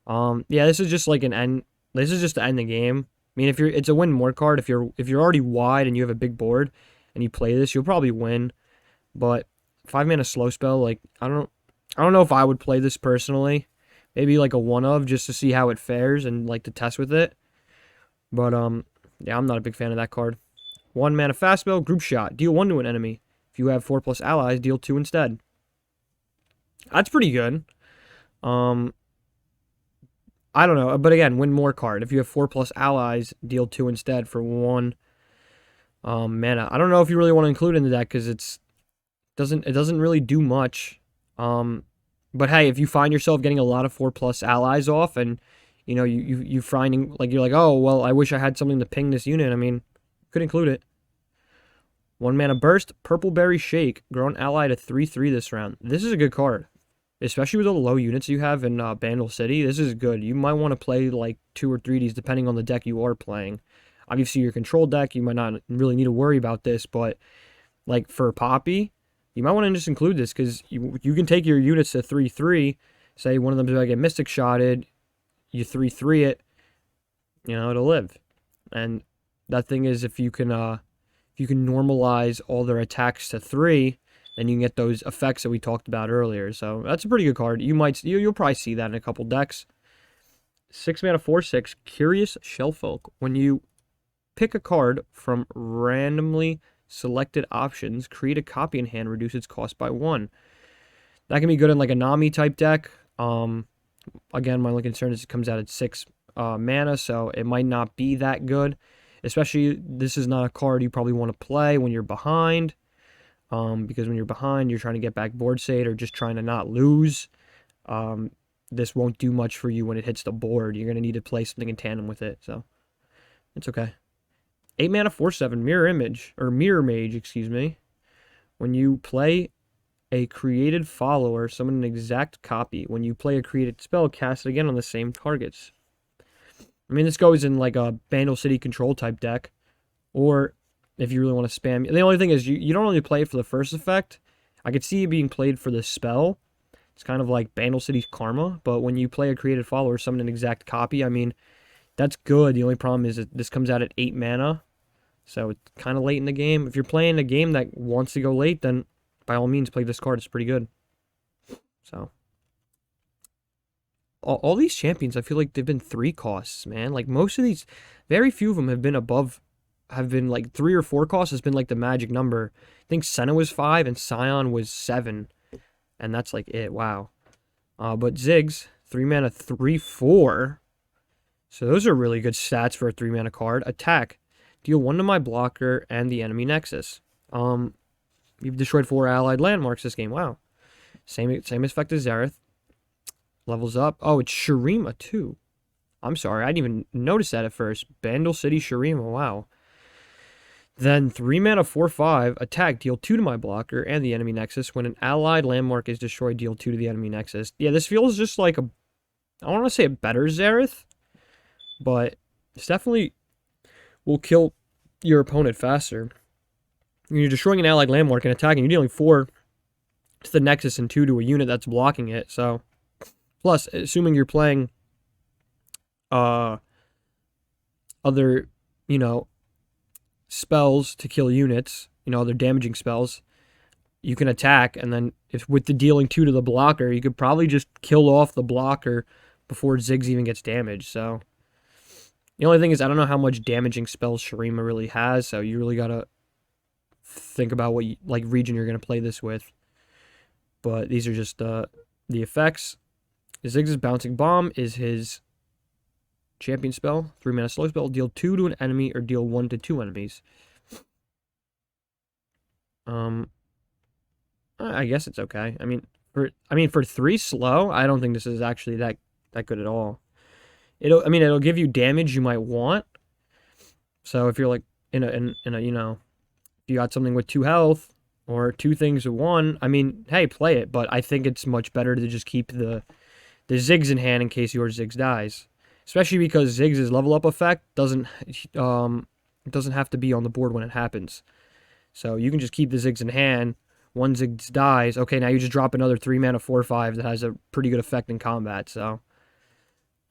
Yeah, this is just like an end. This is just to end the game. It's a win more card. If you're already wide and you have a big board and you play this, you'll probably win. But 5 mana slow spell, like, I don't know if I would play this personally. Maybe like a one of just to see how it fares and like to test with it. But yeah, I'm not a big fan of that card. 1 mana fast spell, group shot. Deal 1 to an enemy. If you have 4+ allies, deal 2 instead. That's pretty good. I don't know, but again, win more card. If you have 4+ allies, deal 2 instead for 1 mana. I don't know if you really want to include it in the deck because it doesn't really do much. But hey, if you find yourself getting a lot of 4+ allies off, and you finding like you're like, oh well, I wish I had something to ping this unit. Could include it. 1 mana burst, Purple Berry Shake, grow an ally to 3/3 this round. This is a good card, especially with all the low units you have in Bandle City. This is good. You might want to play like 2 or 3 of these depending on the deck you are playing. Obviously, your control deck, you might not really need to worry about this, but like for Poppy, you might want to just include this because you can take your units to 3/3. Say one of them is going to get Mystic Shotted, you 3/3 it, it'll live. And that thing is, if you can normalize all their attacks to 3, then you can get those effects that we talked about earlier. So that's a pretty good card. You'll probably see that in a couple decks. 6 mana 4/6, Curious Shellfolk. When you pick a card from randomly selected options, create a copy in hand, reduce its cost by 1. That can be good in like a Nami type deck. Again, my only concern is it comes out at 6 mana, so it might not be that good. Especially, this is not a card you probably want to play when you're behind. Because when you're behind, you're trying to get back board state or just trying to not lose. This won't do much for you when it hits the board. You're going to need to play something in tandem with it, so it's okay. 8 mana 4/7, Mirror Mage, excuse me. When you play a created follower, summon an exact copy. When you play a created spell, cast it again on the same targets. I mean, this goes in like a Bandle City control type deck, or if you really want to spam. The only thing is you don't really play it for the first effect. I could see it being played for the spell. It's kind of like Bandle City's Karma, but when you play a created follower, summon an exact copy, I mean, that's good. The only problem is that this comes out at 8 mana, so it's kind of late in the game. If you're playing a game that wants to go late, then by all means, play this card. It's pretty good. So, all these champions, I feel like they've been 3 costs, man. Like, most of these, very few of them have been like 3 or 4 costs has been like the magic number. I think Senna was 5 and Scion was 7. And that's like it. Wow. But Ziggs, 3 mana, 3/4. So those are really good stats for a 3 mana card. Attack. Deal 1 to my blocker and the enemy Nexus. You've destroyed 4 allied landmarks this game. Wow. Same effect as Zareth. Levels up. Oh, it's Shurima too. I'm sorry, I didn't even notice that at first. Bandle City Shurima. Wow. Then 3 mana, 4/5. Attack. Deal 2 to my blocker and the enemy Nexus. When an allied landmark is destroyed, deal 2 to the enemy Nexus. Yeah, this feels just like a... I don't want to say a better Zareth, but it's definitely will kill your opponent faster. You're destroying an allied landmark and attacking. You're dealing 4 to the Nexus and 2 to a unit that's blocking it. So, plus, assuming you're playing other, spells to kill units, other damaging spells, you can attack, and then if with the dealing 2 to the blocker, you could probably just kill off the blocker before Ziggs even gets damaged. So, the only thing is, I don't know how much damaging spells Shurima really has, so you really gotta think about what region you're going to play this with. But these are just the effects. Ziggs' Bouncing Bomb is his champion spell. 3 mana slow spell. Deal 2 to an enemy or deal 1 to 2 enemies. I guess it's okay. I mean for 3 slow, I don't think this is actually that good at all. It'll give you damage you might want. So if you're like in a you got something with 2 health or 2 things with 1, I mean, hey, play it. But I think it's much better to just keep the Ziggs in hand in case your Ziggs dies. Especially because Ziggs' level up effect doesn't have to be on the board when it happens. So you can just keep the Ziggs in hand. 1 Ziggs dies. Okay, now you just drop another 3 mana 4/5 that has a pretty good effect in combat. So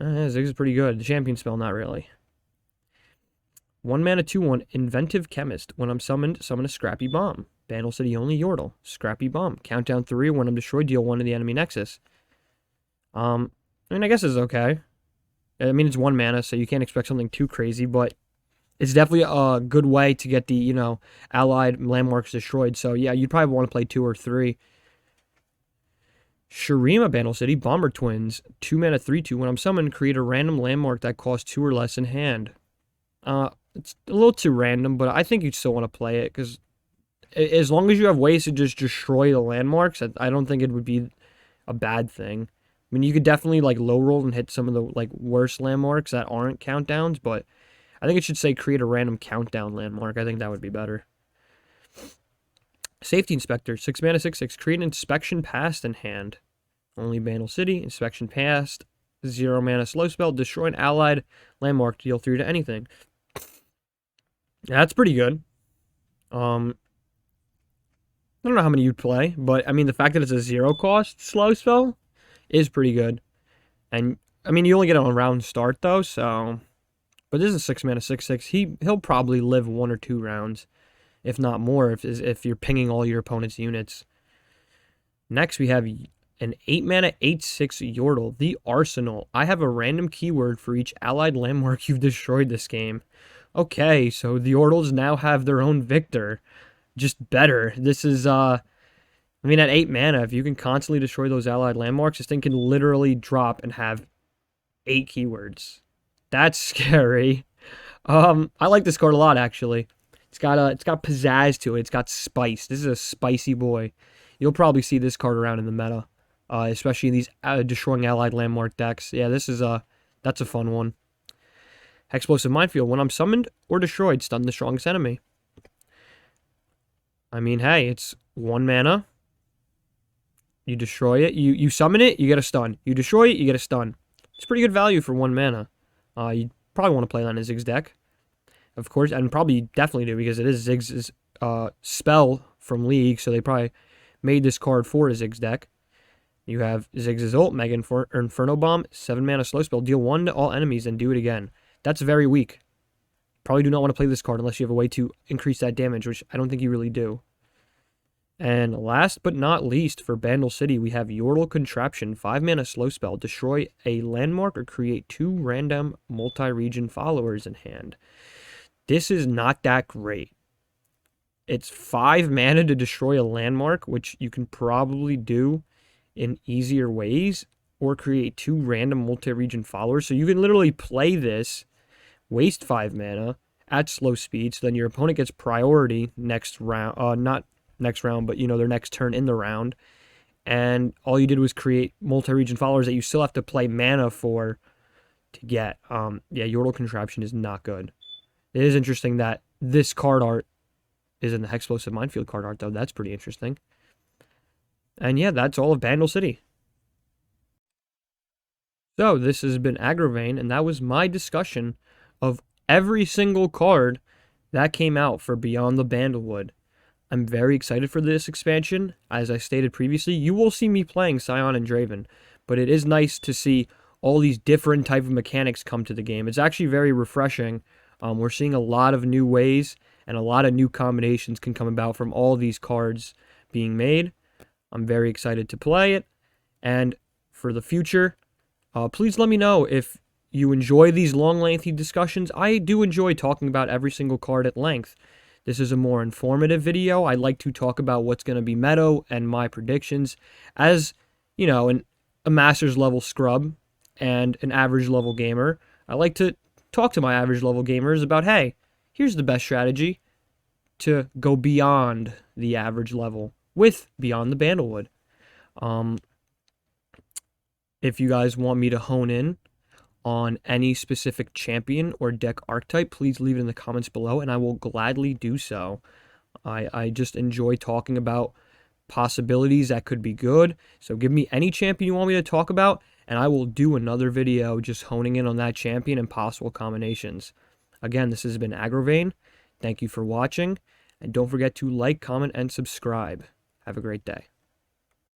Ziggs is pretty good. The champion spell, not really. 1 mana 2/1 Inventive Chemist. When I'm summoned, summon a Scrappy Bomb. Bandle City only Yordle. Scrappy Bomb. Countdown 3. When I'm destroyed, deal 1 to the enemy Nexus. I guess it's okay. I mean, it's 1 mana, so you can't expect something too crazy, but it's definitely a good way to get the, allied landmarks destroyed. So, yeah, you'd probably want to play 2 or 3. Shurima Bandle City Bomber Twins. 2 mana 3/2. When I'm summoned, create a random landmark that costs 2 or less in hand. It's a little too random, but I think you'd still want to play it, because as long as you have ways to just destroy the landmarks, I don't think it would be a bad thing. I mean, you could definitely, low roll and hit some of the, worst landmarks that aren't countdowns, but I think it should say create a random countdown landmark. I think that would be better. Safety Inspector. 6 mana 6/6. Create an Inspection Past in hand. Only Bandle City. Inspection Past. 0 mana slow spell. Destroy an allied landmark. Deal 3 to anything. That's pretty good. I don't know how many you'd play, but I mean, the fact that it's a 0 cost slow spell is pretty good. And I mean, you only get it on round start though, so. But this is a 6 mana 6/6. He'll probably live 1 or 2 rounds, if not more, if you're pinging all your opponent's units. Next, we have an 8 mana 8/6 Yordle, the Arsenal. I have a random keyword for each allied landmark you've destroyed this game. Okay, so the Yordles now have their own victor. Just better. This is, at 8 mana, if you can constantly destroy those allied landmarks, this thing can literally drop and have 8 keywords. That's scary. I like this card a lot, actually. It's got pizzazz to it. It's got spice. This is a spicy boy. You'll probably see this card around in the meta, especially in these destroying allied landmark decks. Yeah, that's a fun one. Explosive Minefield. When I'm summoned or destroyed, stun the strongest enemy. I mean, hey, it's 1 mana. You destroy it. You summon it, you get a stun. You destroy it, you get a stun. It's pretty good value for 1 mana. You probably want to play that in a Ziggs deck, of course, and probably definitely do because it is Ziggs' spell from League, so they probably made this card for a Ziggs deck. You have Ziggs' ult, Mega Inferno Bomb, 7 mana slow spell, deal 1 to all enemies and do it again. That's very weak. Probably do not want to play this card unless you have a way to increase that damage, which I don't think you really do. And last but not least, for Bandle City, we have Yordle Contraption, 5 mana slow spell, destroy a landmark or create 2 random multi-region followers in hand. This is not that great. It's 5 mana to destroy a landmark, which you can probably do in easier ways, or create 2 random multi-region followers. So you can literally play this, waste 5 mana at slow speed, so then your opponent gets priority next round, not next round, but their next turn in the round, and all you did was create multi-region followers that you still have to play mana for to get. Yeah, Yordle Contraption is not good. It is interesting that this card art is in the Hexplosive Minefield card art, though. That's pretty interesting. And yeah, that's all of Bandle City. So this has been Agrovane, and that was my discussion of every single card that came out for Beyond the Bandlewood. I'm very excited for this expansion. As I stated previously, you will see me playing Scion and Draven, but it is nice to see all these different type of mechanics come to the game. It's actually very refreshing. We're seeing a lot of new ways and a lot of new combinations can come about from all these cards being made. I'm very excited to play it, and for the future, please let me know if you enjoy these long, lengthy discussions. I do enjoy talking about every single card at length. This is a more informative video. I like to talk about what's going to be meta and my predictions. As, a master's level scrub and an average level gamer, I like to talk to my average level gamers about, hey, here's the best strategy to go beyond the average level with Beyond the Bandlewood. If you guys want me to hone in on any specific champion or deck archetype, please leave it in the comments below, and I will gladly do so. I just enjoy talking about possibilities that could be good, so give me any champion you want me to talk about, and I will do another video just honing in on that champion and possible combinations. Again, this has been Agrovane. Thank you for watching, and don't forget to like, comment, and subscribe. Have a great day.